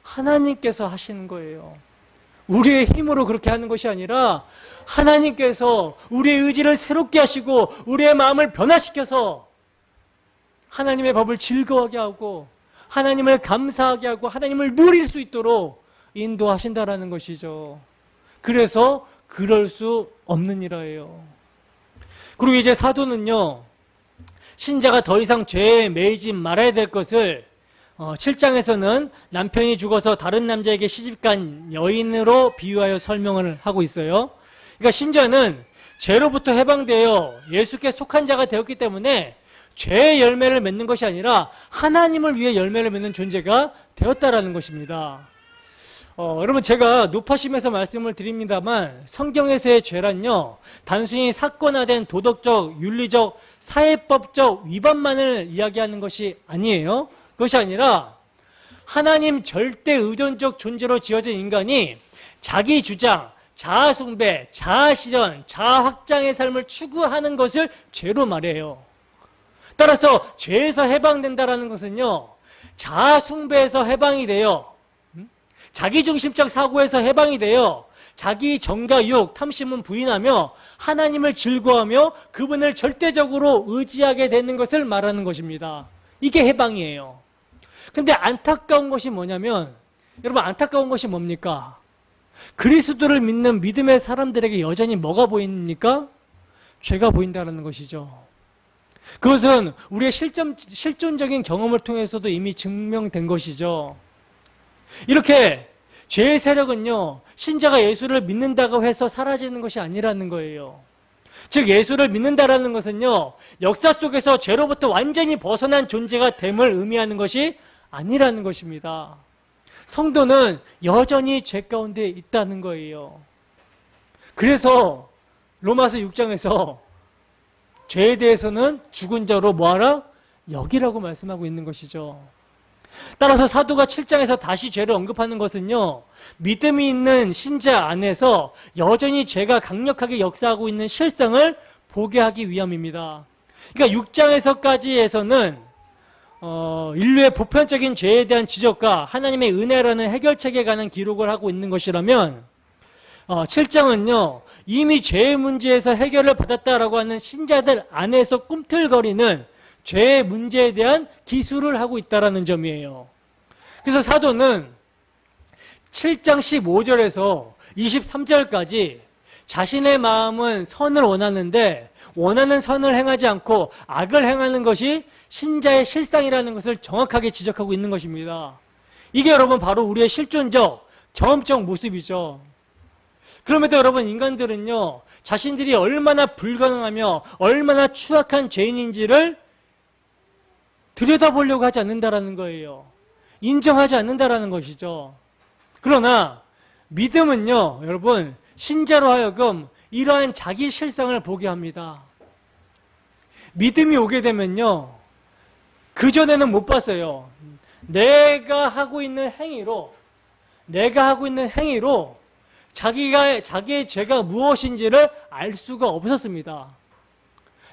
하나님께서 하시는 거예요. 우리의 힘으로 그렇게 하는 것이 아니라 하나님께서 우리의 의지를 새롭게 하시고 우리의 마음을 변화시켜서 하나님의 법을 즐거워하게 하고 하나님을 감사하게 하고 하나님을 누릴 수 있도록 인도하신다라는 것이죠. 그래서 그럴 수 없는 일이에요. 그리고 이제 사도는요, 신자가 더 이상 죄에 매이지 말아야 될 것을 7장에서는 남편이 죽어서 다른 남자에게 시집간 여인으로 비유하여 설명을 하고 있어요. 그러니까 신자는 죄로부터 해방되어 예수께 속한 자가 되었기 때문에 죄의 열매를 맺는 것이 아니라 하나님을 위해 열매를 맺는 존재가 되었다라는 것입니다. 여러분, 제가 높아심에서 말씀을 드립니다만 성경에서의 죄란요, 단순히 사건화된 도덕적, 윤리적, 사회법적 위반만을 이야기하는 것이 아니에요. 그것이 아니라 하나님 절대 의존적 존재로 지어진 인간이 자기 주장, 자아 숭배, 자아 실현, 자아 확장의 삶을 추구하는 것을 죄로 말해요. 따라서 죄에서 해방된다는 것은요, 자아 숭배에서 해방이 돼요. 자기중심적 사고에서 해방이 되어 자기 정과 유혹, 탐심은 부인하며 하나님을 즐거워하며 그분을 절대적으로 의지하게 되는 것을 말하는 것입니다. 이게 해방이에요. 근데 안타까운 것이 뭐냐면, 여러분, 안타까운 것이 뭡니까? 그리스도를 믿는 믿음의 사람들에게 여전히 뭐가 보입니까? 죄가 보인다는 것이죠. 그것은 우리의 실존적인 경험을 통해서도 이미 증명된 것이죠. 이렇게 죄의 세력은요, 신자가 예수를 믿는다고 해서 사라지는 것이 아니라는 거예요. 즉, 예수를 믿는다라는 것은요, 역사 속에서 죄로부터 완전히 벗어난 존재가 됨을 의미하는 것이 아니라는 것입니다. 성도는 여전히 죄 가운데 있다는 거예요. 그래서 로마서 6장에서 죄에 대해서는 죽은 자로 뭐하라? 여기라고 말씀하고 있는 것이죠. 따라서 사도가 7장에서 다시 죄를 언급하는 것은요, 믿음이 있는 신자 안에서 여전히 죄가 강력하게 역사하고 있는 실상을 보게 하기 위함입니다. 그러니까 6장에서까지에서는 인류의 보편적인 죄에 대한 지적과 하나님의 은혜라는 해결책에 관한 기록을 하고 있는 것이라면 7장은요, 이미 죄의 문제에서 해결을 받았다라고 하는 신자들 안에서 꿈틀거리는 죄의 문제에 대한 기술을 하고 있다는 점이에요. 그래서 사도는 7장 15절에서 23절까지 자신의 마음은 선을 원하는데 원하는 선을 행하지 않고 악을 행하는 것이 신자의 실상이라는 것을 정확하게 지적하고 있는 것입니다. 이게 여러분 바로 우리의 실존적, 경험적 모습이죠. 그럼에도 여러분, 인간들은요, 자신들이 얼마나 불가능하며 얼마나 추악한 죄인인지를 들여다보려고 하지 않는다라는 거예요. 인정하지 않는다라는 것이죠. 그러나 믿음은요, 여러분, 신자로 하여금 이러한 자기 실상을 보게 합니다. 믿음이 오게 되면요, 그전에는 못 봤어요. 내가 하고 있는 행위로 자기의 죄가 무엇인지를 알 수가 없었습니다.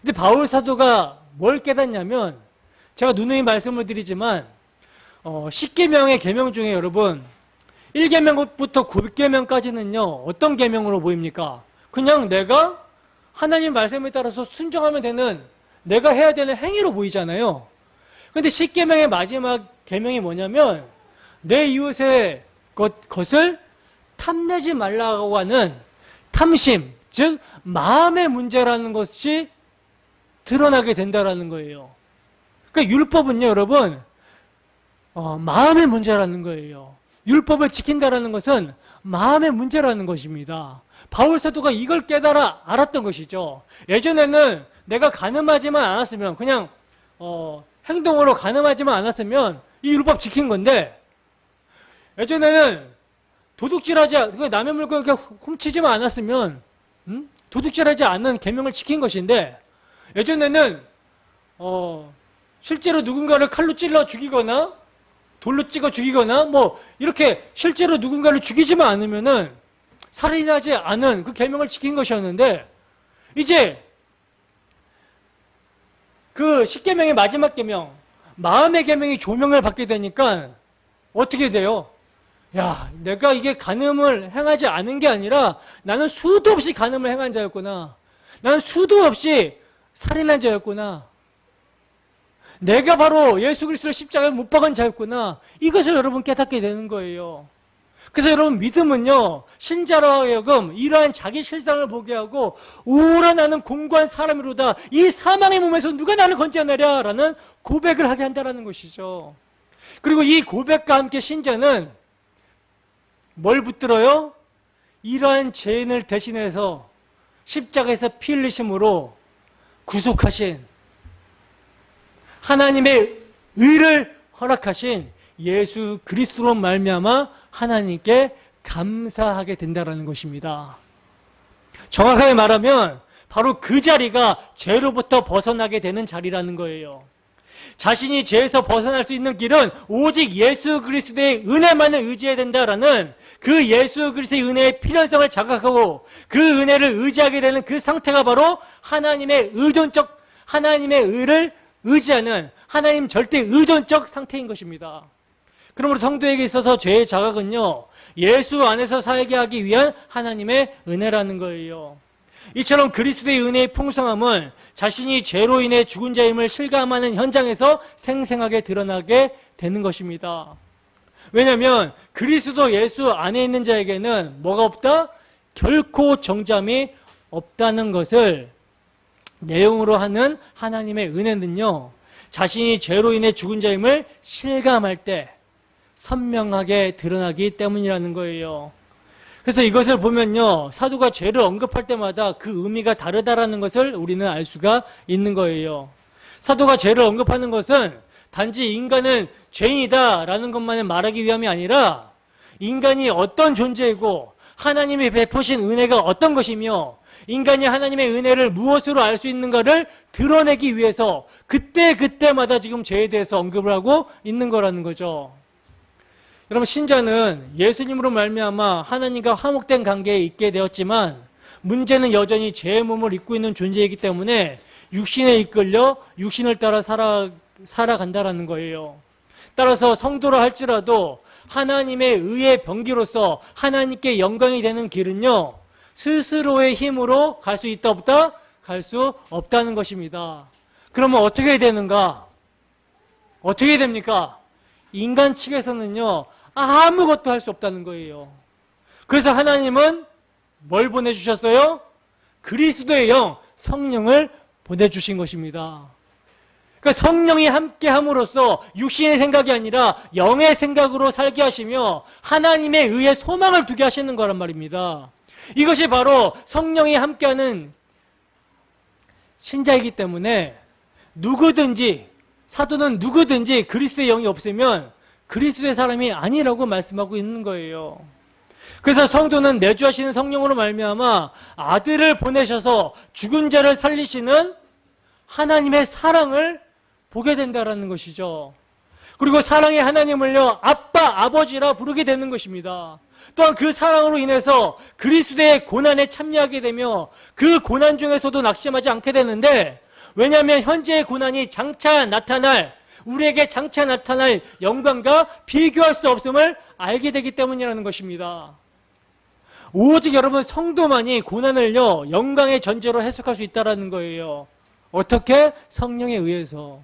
근데 바울 사도가 뭘 깨닫냐면, 제가 누누이 말씀을 드리지만 10계명의 계명 중에 여러분 1계명부터 9계명까지는요 어떤 계명으로 보입니까? 그냥 내가 하나님 말씀에 따라서 순종하면 되는, 내가 해야 되는 행위로 보이잖아요. 근데 10계명의 마지막 계명이 뭐냐면, 내 이웃의 것을 탐내지 말라고 하는 탐심, 즉 마음의 문제라는 것이 드러나게 된다라는 거예요. 그러니까 율법은요 여러분 마음의 문제라는 거예요. 율법을 지킨다라는 것은 마음의 문제라는 것입니다. 바울 사도가 이걸 깨달아 알았던 것이죠. 예전에는 내가 가늠하지만 않았으면, 그냥 행동으로 가늠하지만 않았으면 이 율법 지킨 건데, 예전에는 남의 물건 이렇게 훔치지만 않았으면 도둑질하지 않는 계명을 지킨 것인데, 예전에는 실제로 누군가를 칼로 찔러 죽이거나 돌로 찍어 죽이거나 뭐 이렇게 실제로 누군가를 죽이지만 않으면은 살인하지 않은 그 계명을 지킨 것이었는데, 이제 그 10계명의 마지막 계명, 마음의 계명이 조명을 받게 되니까 어떻게 돼요? 야, 내가 이게 간음을 행하지 않은 게 아니라 나는 수도 없이 간음을 행한 자였구나. 나는 수도 없이 살인한 자였구나. 내가 바로 예수 그리스도를 십자가에 못 박은 자였구나. 이것을 여러분 깨닫게 되는 거예요. 그래서 여러분 믿음은요, 신자로 하여금 이러한 자기 실상을 보게 하고, 우울한 나는 공고한 사람이로다, 이 사망의 몸에서 누가 나를 건져내랴 라는 고백을 하게 한다는 것이죠. 그리고 이 고백과 함께 신자는 뭘 붙들어요? 이러한 죄인을 대신해서 십자가에서 피 흘리심으로 구속하신, 하나님의 의를 허락하신 예수 그리스도로 말미암아 하나님께 감사하게 된다는 것입니다. 정확하게 말하면 바로 그 자리가 죄로부터 벗어나게 되는 자리라는 거예요. 자신이 죄에서 벗어날 수 있는 길은 오직 예수 그리스도의 은혜만을 의지해야 된다라는, 그 예수 그리스도의 은혜의 필연성을 자각하고 그 은혜를 의지하게 되는 그 상태가 바로 하나님의 의를 의지하는, 하나님 절대 의존적 상태인 것입니다. 그러므로 성도에게 있어서 죄의 자각은요, 예수 안에서 살게 하기 위한 하나님의 은혜라는 거예요. 이처럼 그리스도의 은혜의 풍성함은 자신이 죄로 인해 죽은 자임을 실감하는 현장에서 생생하게 드러나게 되는 것입니다. 왜냐하면 그리스도 예수 안에 있는 자에게는 뭐가 없다? 결코 정잠이 없다는 것을 내용으로 하는 하나님의 은혜는요, 자신이 죄로 인해 죽은 자임을 실감할 때 선명하게 드러나기 때문이라는 거예요. 그래서 이것을 보면요, 사도가 죄를 언급할 때마다 그 의미가 다르다라는 것을 우리는 알 수가 있는 거예요. 사도가 죄를 언급하는 것은 단지 인간은 죄인이다라는 것만을 말하기 위함이 아니라, 인간이 어떤 존재이고 하나님이 베푸신 은혜가 어떤 것이며 인간이 하나님의 은혜를 무엇으로 알 수 있는가를 드러내기 위해서 그때마다 지금 죄에 대해서 언급을 하고 있는 거라는 거죠. 여러분, 신자는 예수님으로 말미암아 하나님과 화목된 관계에 있게 되었지만, 문제는 여전히 죄의 몸을 입고 있는 존재이기 때문에 육신에 이끌려 육신을 따라 살아간다라는 거예요. 따라서 성도라 할지라도 하나님의 의의 병기로서 하나님께 영광이 되는 길은요, 스스로의 힘으로 갈 수 있다 없다? 갈 수 없다는 것입니다. 그러면 어떻게 되는가? 어떻게 됩니까? 인간 측에서는요, 아무것도 할 수 없다는 거예요. 그래서 하나님은 뭘 보내주셨어요? 그리스도의 영, 성령을 보내주신 것입니다. 그러니까 성령이 함께 함으로써 육신의 생각이 아니라 영의 생각으로 살게 하시며 하나님의 의에 소망을 두게 하시는 거란 말입니다. 이것이 바로 성령이 함께하는 신자이기 때문에 사도는 누구든지 그리스도의 영이 없으면 그리스도의 사람이 아니라고 말씀하고 있는 거예요. 그래서 성도는 내주하시는 성령으로 말미암아 아들을 보내셔서 죽은 자를 살리시는 하나님의 사랑을 보게 된다라는 것이죠. 그리고 사랑의 하나님을요, 아빠, 아버지라 부르게 되는 것입니다. 또한 그 사랑으로 인해서 그리스도의 고난에 참여하게 되며 그 고난 중에서도 낙심하지 않게 되는데, 왜냐하면 현재의 고난이 장차 나타날, 우리에게 장차 나타날 영광과 비교할 수 없음을 알게 되기 때문이라는 것입니다. 오직 여러분 성도만이 고난을요, 영광의 전제로 해석할 수 있다는 거예요. 어떻게? 성령에 의해서.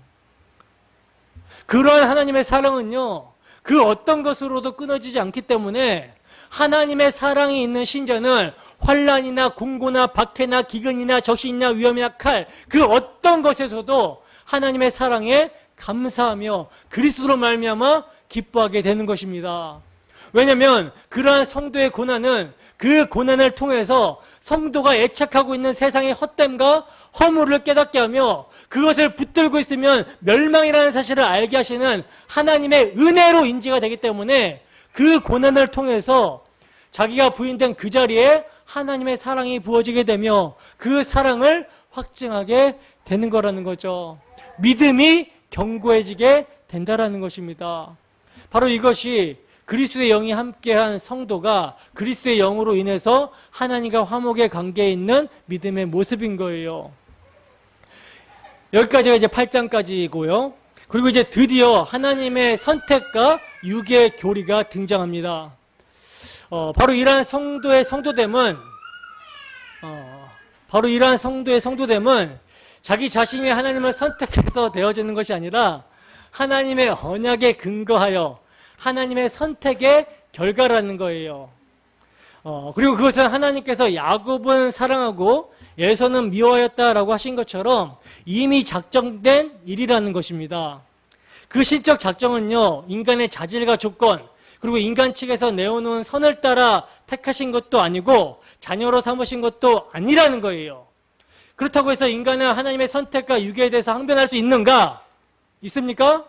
그러한 하나님의 사랑은요, 그 어떤 것으로도 끊어지지 않기 때문에 하나님의 사랑이 있는 신자는 환난이나 공고나 박해나 기근이나 적신이나 위험이나 칼, 그 어떤 것에서도 하나님의 사랑에 감사하며 그리스도로 말미암아 기뻐하게 되는 것입니다. 왜냐하면 그러한 성도의 고난은 그 고난을 통해서 성도가 애착하고 있는 세상의 헛됨과 허물을 깨닫게 하며 그것을 붙들고 있으면 멸망이라는 사실을 알게 하시는 하나님의 은혜로 인지가 되기 때문에 그 고난을 통해서 자기가 부인된 그 자리에 하나님의 사랑이 부어지게 되며 그 사랑을 확증하게 되는 거라는 거죠. 믿음이 견고해지게 된다라는 것입니다. 바로 이것이 그리스도의 영이 함께한 성도가 그리스도의 영으로 인해서 하나님과 화목의 관계에 있는 믿음의 모습인 거예요. 여기까지가 이제 8장까지고요. 그리고 이제 드디어 하나님의 선택과 육의 교리가 등장합니다. 바로 이러한 성도의 성도됨은 자기 자신이 하나님을 선택해서 되어지는 것이 아니라 하나님의 언약에 근거하여 하나님의 선택의 결과라는 거예요. 그리고 그것은 하나님께서 야곱은 사랑하고 에서는 미워하였다라고 하신 것처럼 이미 작정된 일이라는 것입니다. 그 신적 작정은요, 인간의 자질과 조건, 그리고 인간 측에서 내어놓은 선을 따라 택하신 것도 아니고 자녀로 삼으신 것도 아니라는 거예요. 그렇다고 해서 인간은 하나님의 선택과 유기에 대해서 항변할 수 있는가? 있습니까?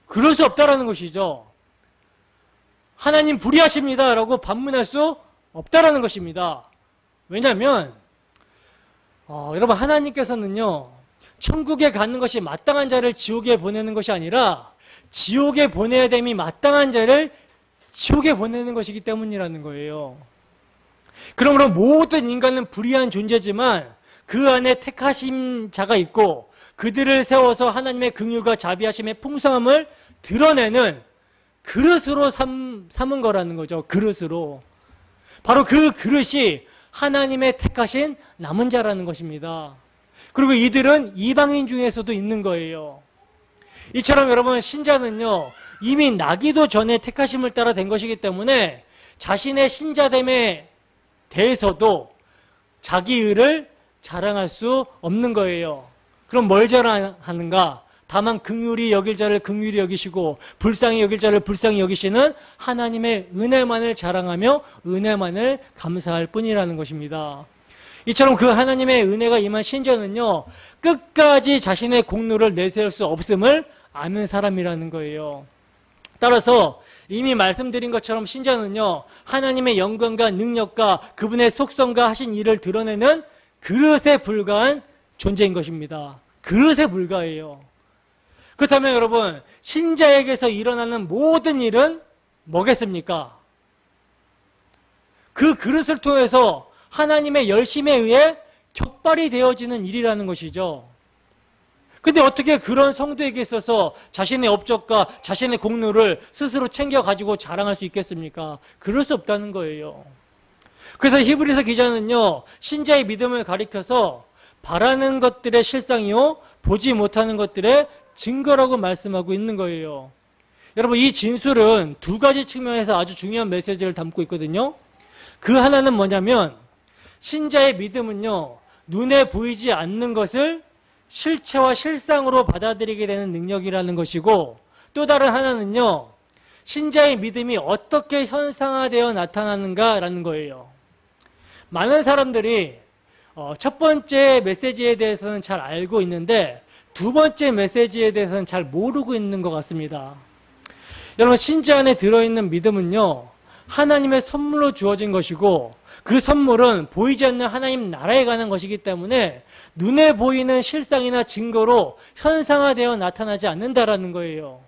그럴 수 없다라는 것이죠. 하나님 불의하십니다 라고 반문할 수 없다라는 것입니다. 왜냐하면 여러분 하나님께서는요, 천국에 가는 것이 마땅한 자를 지옥에 보내는 것이 아니라 지옥에 보내야 됨이 마땅한 자를 지옥에 보내는 것이기 때문이라는 거예요. 그러므로 모든 인간은 불의한 존재지만 그 안에 택하신 자가 있고 그들을 세워서 하나님의 긍휼과 자비하심의 풍성함을 드러내는 그릇으로 삼은 거라는 거죠. 그릇으로. 바로 그 그릇이 하나님의 택하신 남은 자라는 것입니다. 그리고 이들은 이방인 중에서도 있는 거예요. 이처럼 여러분 신자는요, 이미 나기도 전에 택하심을 따라 된 것이기 때문에 자신의 신자됨에 대해서도 자기 의를 자랑할 수 없는 거예요. 그럼 뭘 자랑하는가? 다만 긍휼히 여길 자를 긍휼히 여기시고 불쌍히 여길 자를 불쌍히 여기시는 하나님의 은혜만을 자랑하며 은혜만을 감사할 뿐이라는 것입니다. 이처럼 그 하나님의 은혜가 임한 신자는요, 끝까지 자신의 공로를 내세울 수 없음을 아는 사람이라는 거예요. 따라서 이미 말씀드린 것처럼 신자는요, 하나님의 영광과 능력과 그분의 속성과 하신 일을 드러내는 그릇에 불과한 존재인 것입니다. 그릇에 불과해요. 그렇다면 여러분, 신자에게서 일어나는 모든 일은 뭐겠습니까? 그 그릇을 통해서 하나님의 열심에 의해 격발이 되어지는 일이라는 것이죠. 근데 어떻게 그런 성도에게 있어서 자신의 업적과 자신의 공로를 스스로 챙겨가지고 자랑할 수 있겠습니까? 그럴 수 없다는 거예요. 그래서 히브리서 기자는요, 신자의 믿음을 가리켜서 바라는 것들의 실상이요, 보지 못하는 것들의 증거라고 말씀하고 있는 거예요. 여러분, 이 진술은 두 가지 측면에서 아주 중요한 메시지를 담고 있거든요. 그 하나는 뭐냐면, 신자의 믿음은요, 눈에 보이지 않는 것을 실체와 실상으로 받아들이게 되는 능력이라는 것이고, 또 다른 하나는요, 신자의 믿음이 어떻게 현상화되어 나타나는가라는 거예요. 많은 사람들이 첫 번째 메시지에 대해서는 잘 알고 있는데 두 번째 메시지에 대해서는 잘 모르고 있는 것 같습니다. 여러분, 신자 안에 들어있는 믿음은요, 하나님의 선물로 주어진 것이고 그 선물은 보이지 않는 하나님 나라에 관한 것이기 때문에 눈에 보이는 실상이나 증거로 현상화되어 나타나지 않는다라는 거예요.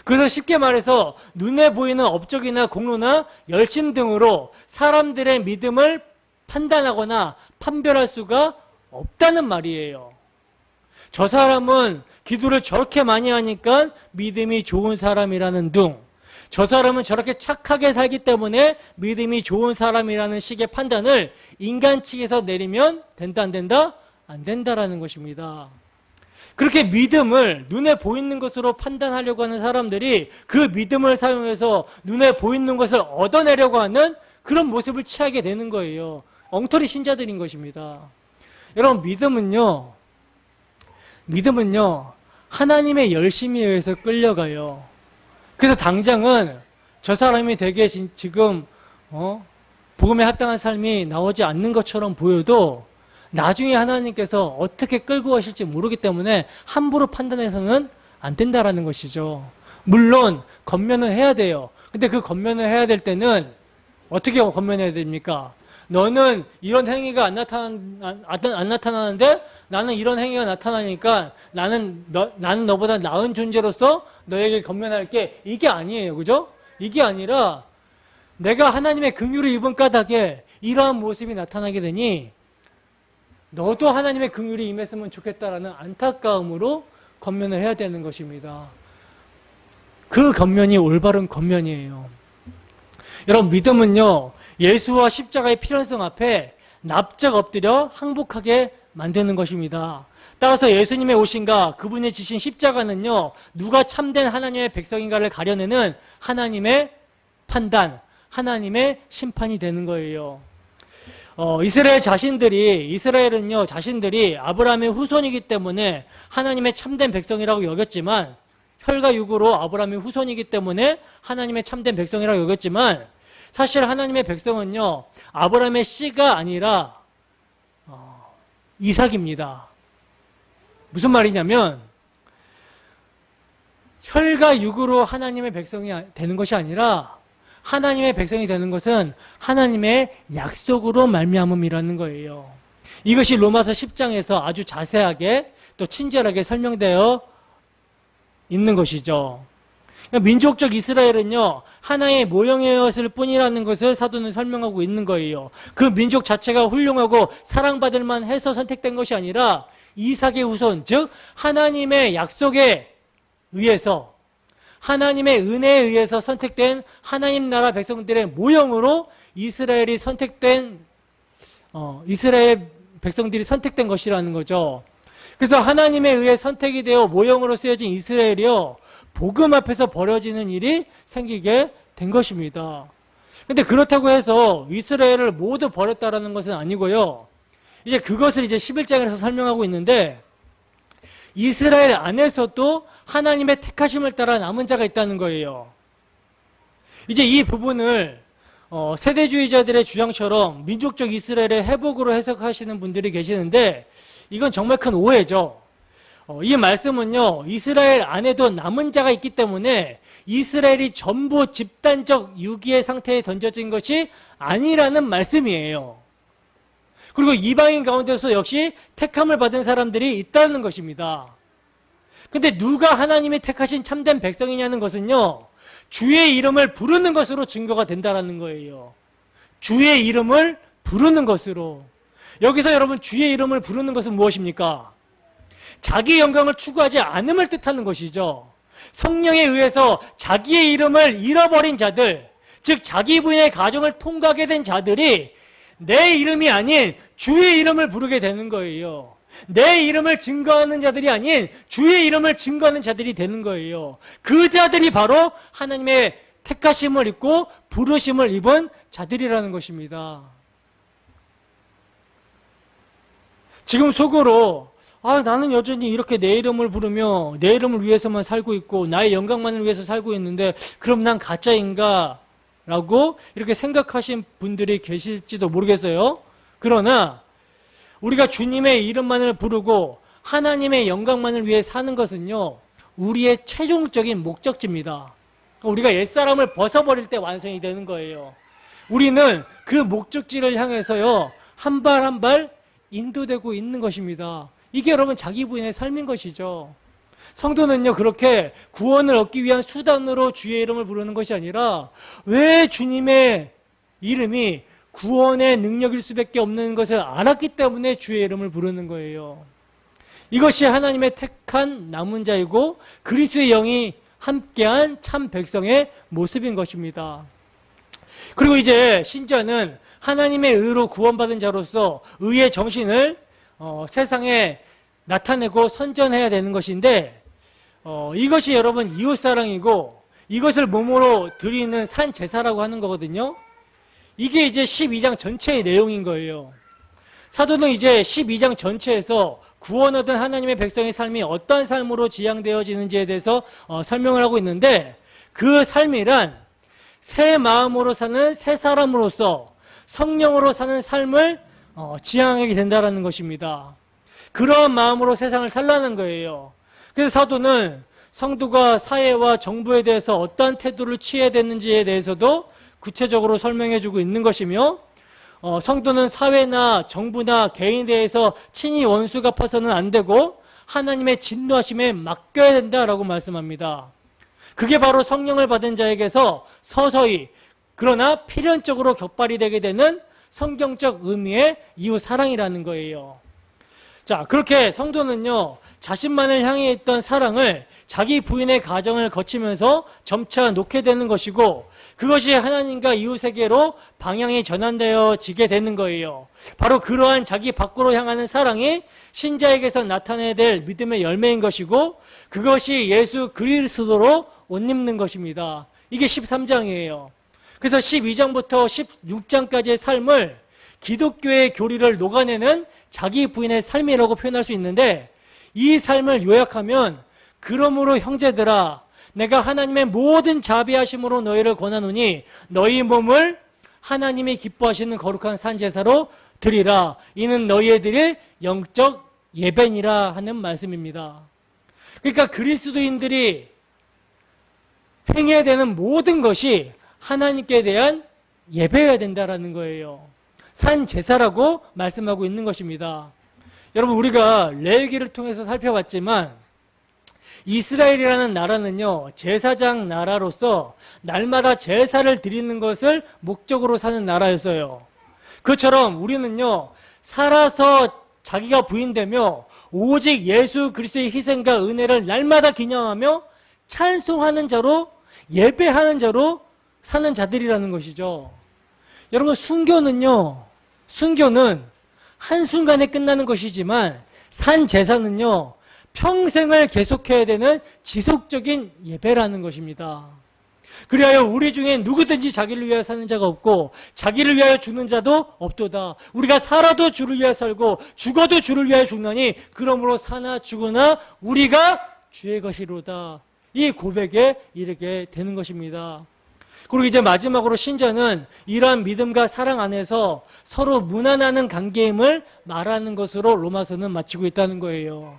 그래서 쉽게 말해서 눈에 보이는 업적이나 공로나 열심 등으로 사람들의 믿음을 판단하거나 판별할 수가 없다는 말이에요. 저 사람은 기도를 저렇게 많이 하니까 믿음이 좋은 사람이라는 둥, 저 사람은 저렇게 착하게 살기 때문에 믿음이 좋은 사람이라는 식의 판단을 인간 측에서 내리면 된다 안 된다? 안 된다라는 것입니다. 그렇게 믿음을 눈에 보이는 것으로 판단하려고 하는 사람들이 그 믿음을 사용해서 눈에 보이는 것을 얻어내려고 하는 그런 모습을 취하게 되는 거예요. 엉터리 신자들인 것입니다. 여러분, 믿음은요 하나님의 열심에 의해서 끌려가요. 그래서 당장은 저 사람이 되게 지금 복음에 합당한 삶이 나오지 않는 것처럼 보여도 나중에 하나님께서 어떻게 끌고 가실지 모르기 때문에 함부로 판단해서는 안 된다라는 것이죠. 물론 겉면은 해야 돼요. 근데 그 겉면을 해야 될 때는 어떻게 겉면해야 됩니까? 너는 이런 행위가 안 나타나는데 나는 이런 행위가 나타나니까 나는 너보다 나은 존재로서 너에게 겉면할게. 이게 아니에요. 그죠? 이게 아니라 내가 하나님의 긍휼을 입은 까닭에 이러한 모습이 나타나게 되니 너도 하나님의 긍휼이 임했으면 좋겠다라는 안타까움으로 겉면을 해야 되는 것입니다. 그 겉면이 올바른 겉면이에요. 여러분, 믿음은요 예수와 십자가의 필연성 앞에 납작 엎드려 항복하게 만드는 것입니다. 따라서 예수님의 오심과 그분이 지신 십자가는요 누가 참된 하나님의 백성인가를 가려내는 하나님의 판단, 하나님의 심판이 되는 거예요. 이스라엘은요 자신들이 아브라함의 후손이기 때문에 하나님의 참된 백성이라고 여겼지만, 혈과 육으로 아브라함의 후손이기 때문에 하나님의 참된 백성이라고 여겼지만, 사실 하나님의 백성은요 아브라함의 씨가 아니라 이삭입니다. 무슨 말이냐면 혈과 육으로 하나님의 백성이 되는 것이 아니라 하나님의 백성이 되는 것은 하나님의 약속으로 말미암음이라는 거예요. 이것이 로마서 10장에서 아주 자세하게 또 친절하게 설명되어 있는 것이죠. 민족적 이스라엘은요 하나의 모형이었을 뿐이라는 것을 사도는 설명하고 있는 거예요. 그 민족 자체가 훌륭하고 사랑받을 만해서 선택된 것이 아니라 이삭의 후손, 즉 하나님의 약속에 의해서, 하나님의 은혜에 의해서 선택된 하나님 나라 백성들의 모형으로 이스라엘 백성들이 선택된 것이라는 거죠. 그래서 하나님에 의해 선택이 되어 모형으로 쓰여진 이스라엘이요 복음 앞에서 벌어지는 일이 생기게 된 것입니다. 근데 그렇다고 해서 이스라엘을 모두 버렸다라는 것은 아니고요. 이제 그것을 11장에서 설명하고 있는데, 이스라엘 안에서도 하나님의 택하심을 따라 남은 자가 있다는 거예요. 이제 이 부분을 세대주의자들의 주장처럼 민족적 이스라엘의 회복으로 해석하시는 분들이 계시는데, 이건 정말 큰 오해죠. 이 말씀은요 이스라엘 안에도 남은 자가 있기 때문에 이스라엘이 전부 집단적 유기의 상태에 던져진 것이 아니라는 말씀이에요. 그리고 이방인 가운데서 역시 택함을 받은 사람들이 있다는 것입니다. 근데 누가 하나님이 택하신 참된 백성이냐는 것은요 주의 이름을 부르는 것으로 증거가 된다는 거예요. 주의 이름을 부르는 것으로. 여기서 여러분 주의 이름을 부르는 것은 무엇입니까? 자기 영광을 추구하지 않음을 뜻하는 것이죠. 성령에 의해서 자기의 이름을 잃어버린 자들, 즉 자기 부인의 가정을 통과하게 된 자들이 내 이름이 아닌 주의 이름을 부르게 되는 거예요. 내 이름을 증거하는 자들이 아닌 주의 이름을 증거하는 자들이 되는 거예요. 그 자들이 바로 하나님의 택하심을 입고 부르심을 입은 자들이라는 것입니다. 지금 속으로 나는 여전히 이렇게 내 이름을 부르며 내 이름을 위해서만 살고 있고 나의 영광만을 위해서 살고 있는데 그럼 난 가짜인가? 라고 이렇게 생각하신 분들이 계실지도 모르겠어요. 그러나 우리가 주님의 이름만을 부르고 하나님의 영광만을 위해 사는 것은요 우리의 최종적인 목적지입니다. 우리가 옛사람을 벗어버릴 때 완성이 되는 거예요. 우리는 그 목적지를 향해서요 한 발 한 발 인도되고 있는 것입니다. 이게 여러분 자기 부인의 삶인 것이죠. 성도는요, 그렇게 구원을 얻기 위한 수단으로 주의 이름을 부르는 것이 아니라 왜 주님의 이름이 구원의 능력일 수밖에 없는 것을 알았기 때문에 주의 이름을 부르는 거예요. 이것이 하나님의 택한 남은 자이고 그리스도의 영이 함께한 참 백성의 모습인 것입니다. 그리고 이제 신자는 하나님의 의로 구원받은 자로서 의의 정신을 세상에 나타내고 선전해야 되는 것인데, 이것이 여러분 이웃사랑이고 이것을 몸으로 드리는 산 제사라고 하는 거거든요. 이게 이제 12장 전체의 내용인 거예요. 사도는 이제 12장 전체에서 구원 얻은 하나님의 백성의 삶이 어떤 삶으로 지향되어지는지에 대해서 설명을 하고 있는데, 그 삶이란 새 마음으로 사는 새 사람으로서 성령으로 사는 삶을 지향하게 된다는 것입니다. 그런 마음으로 세상을 살라는 거예요. 그래서 사도는 성도가 사회와 정부에 대해서 어떤 태도를 취해야 되는지에 대해서도 구체적으로 설명해주고 있는 것이며, 성도는 사회나 정부나 개인에 대해서 친히 원수 갚아서는 안 되고 하나님의 진노하심에 맡겨야 된다라고 말씀합니다. 그게 바로 성령을 받은 자에게서 서서히 그러나 필연적으로 격발이 되게 되는 성경적 의미의 이웃 사랑이라는 거예요. 자, 그렇게 성도는요, 자신만을 향해 있던 사랑을 자기 부인의 가정을 거치면서 점차 놓게 되는 것이고, 그것이 하나님과 이웃에게로 방향이 전환되어지게 되는 거예요. 바로 그러한 자기 밖으로 향하는 사랑이 신자에게서 나타내야 될 믿음의 열매인 것이고, 그것이 예수 그리스도로 옷 입는 것입니다. 이게 13장이에요. 그래서 12장부터 16장까지의 삶을 기독교의 교리를 녹아내는 자기 부인의 삶이라고 표현할 수 있는데, 이 삶을 요약하면, 그러므로 형제들아, 내가 하나님의 모든 자비하심으로 너희를 권하노니 너희 몸을 하나님이 기뻐하시는 거룩한 산제사로 드리라. 이는 너희의 드릴 영적 예배니라 하는 말씀입니다. 그러니까 그리스도인들이 행해야 되는 모든 것이 하나님께 대한 예배여야 된다라는 거예요. 산제사라고 말씀하고 있는 것입니다. 여러분, 우리가 레위기를 통해서 살펴봤지만 이스라엘이라는 나라는요, 제사장 나라로서 날마다 제사를 드리는 것을 목적으로 사는 나라였어요. 그처럼 우리는요, 살아서 자기가 부인되며 오직 예수 그리스도의 희생과 은혜를 날마다 기념하며 찬송하는 자로, 예배하는 자로 사는 자들이라는 것이죠. 여러분, 순교는 한순간에 끝나는 것이지만 산제사는요, 평생을 계속해야 되는 지속적인 예배라는 것입니다. 그리하여 우리 중에 누구든지 자기를 위하여 사는 자가 없고 자기를 위하여 죽는 자도 없도다. 우리가 살아도 주를 위하여 살고 죽어도 주를 위하여 죽나니 그러므로 사나 죽으나 우리가 주의 것이로다. 이 고백에 이르게 되는 것입니다. 그리고 이제 마지막으로 신자는 이러한 믿음과 사랑 안에서 서로 무난하는 관계임을 말하는 것으로 로마서는 마치고 있다는 거예요.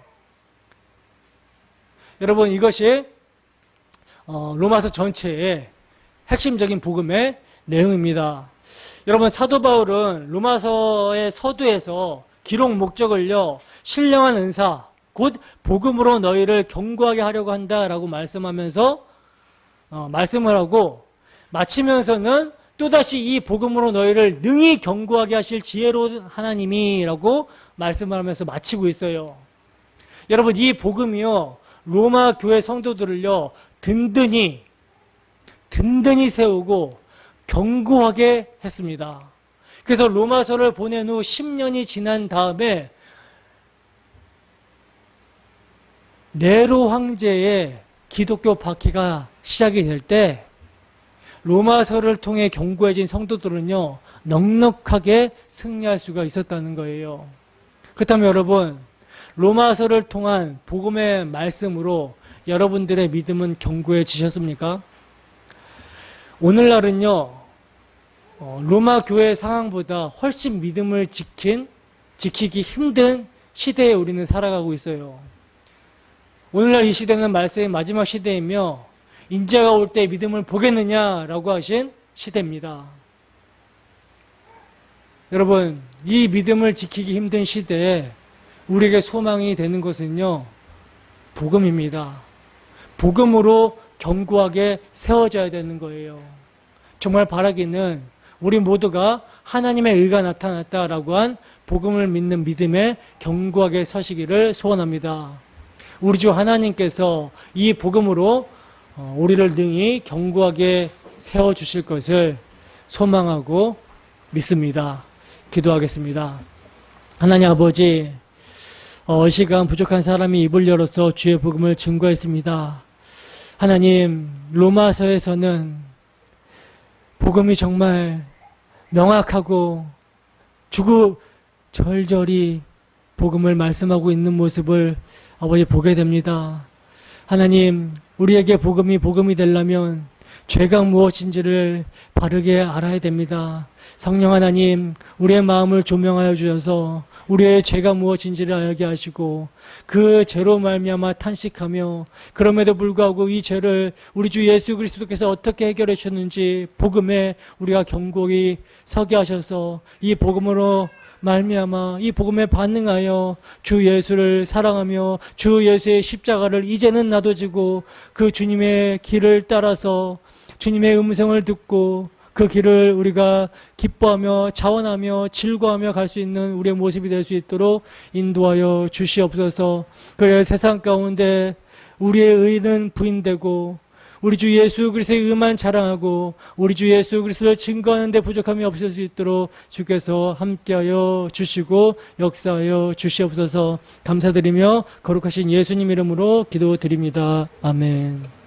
여러분, 이것이 로마서 전체의 핵심적인 복음의 내용입니다. 여러분, 사도 바울은 로마서의 서두에서 기록 목적을요, 신령한 은사, 곧 복음으로 너희를 경고하게 하려고 한다라고 말씀하면서 말씀을 하고, 마치면서는 또다시 이 복음으로 너희를 능히 경고하게 하실 지혜로운 하나님이라고 말씀을 하면서 마치고 있어요. 여러분, 이 복음이요, 로마 교회 성도들을요, 든든히 세우고 경고하게 했습니다. 그래서 로마서를 보낸 후 10년이 지난 다음에 네로 황제의 기독교 박해가 시작이 될 때 로마서를 통해 경고해진 성도들은요, 넉넉하게 승리할 수가 있었다는 거예요. 그렇다면 여러분, 로마서를 통한 복음의 말씀으로 여러분들의 믿음은 견고해지셨습니까? 오늘날은요, 로마 교회 상황보다 훨씬 믿음을 지키기 힘든 시대에 우리는 살아가고 있어요. 오늘날 이 시대는 말세의 마지막 시대이며 인자가 올 때 믿음을 보겠느냐라고 하신 시대입니다. 여러분, 이 믿음을 지키기 힘든 시대에 우리에게 소망이 되는 것은요, 복음입니다. 복음으로 견고하게 세워져야 되는 거예요. 정말 바라기는 우리 모두가 하나님의 의가 나타났다라고 한 복음을 믿는 믿음에 견고하게 서시기를 소원합니다. 우리 주 하나님께서 이 복음으로 우리를 능히 견고하게 세워주실 것을 소망하고 믿습니다. 기도하겠습니다. 하나님 아버지, 시간 부족한 사람이 입을 열어서 주의 복음을 증거했습니다. 하나님, 로마서에서는 복음이 정말 명확하고 절절히 복음을 말씀하고 있는 모습을 아버지 보게 됩니다. 하나님, 우리에게 복음이 되려면 죄가 무엇인지를 바르게 알아야 됩니다. 성령 하나님, 우리의 마음을 조명하여 주셔서 우리의 죄가 무엇인지를 알게 하시고 그 죄로 말미암아 탄식하며 그럼에도 불구하고 이 죄를 우리 주 예수 그리스도께서 어떻게 해결해 주셨는지 복음에 우리가 견고히 서게 하셔서 이 복음으로 말미암아 이 복음에 반응하여 주 예수를 사랑하며 주 예수의 십자가를 이제는 나도 지고 그 주님의 길을 따라서 주님의 음성을 듣고 그 길을 우리가 기뻐하며 자원하며 즐거워하며 갈 수 있는 우리의 모습이 될 수 있도록 인도하여 주시옵소서. 그래 세상 가운데 우리의 의는 부인되고 우리 주 예수 그리스도의 의만 자랑하고 우리 주 예수 그리스도를 증거하는 데 부족함이 없을 수 있도록 주께서 함께하여 주시고 역사하여 주시옵소서. 감사드리며 거룩하신 예수님 이름으로 기도드립니다. 아멘.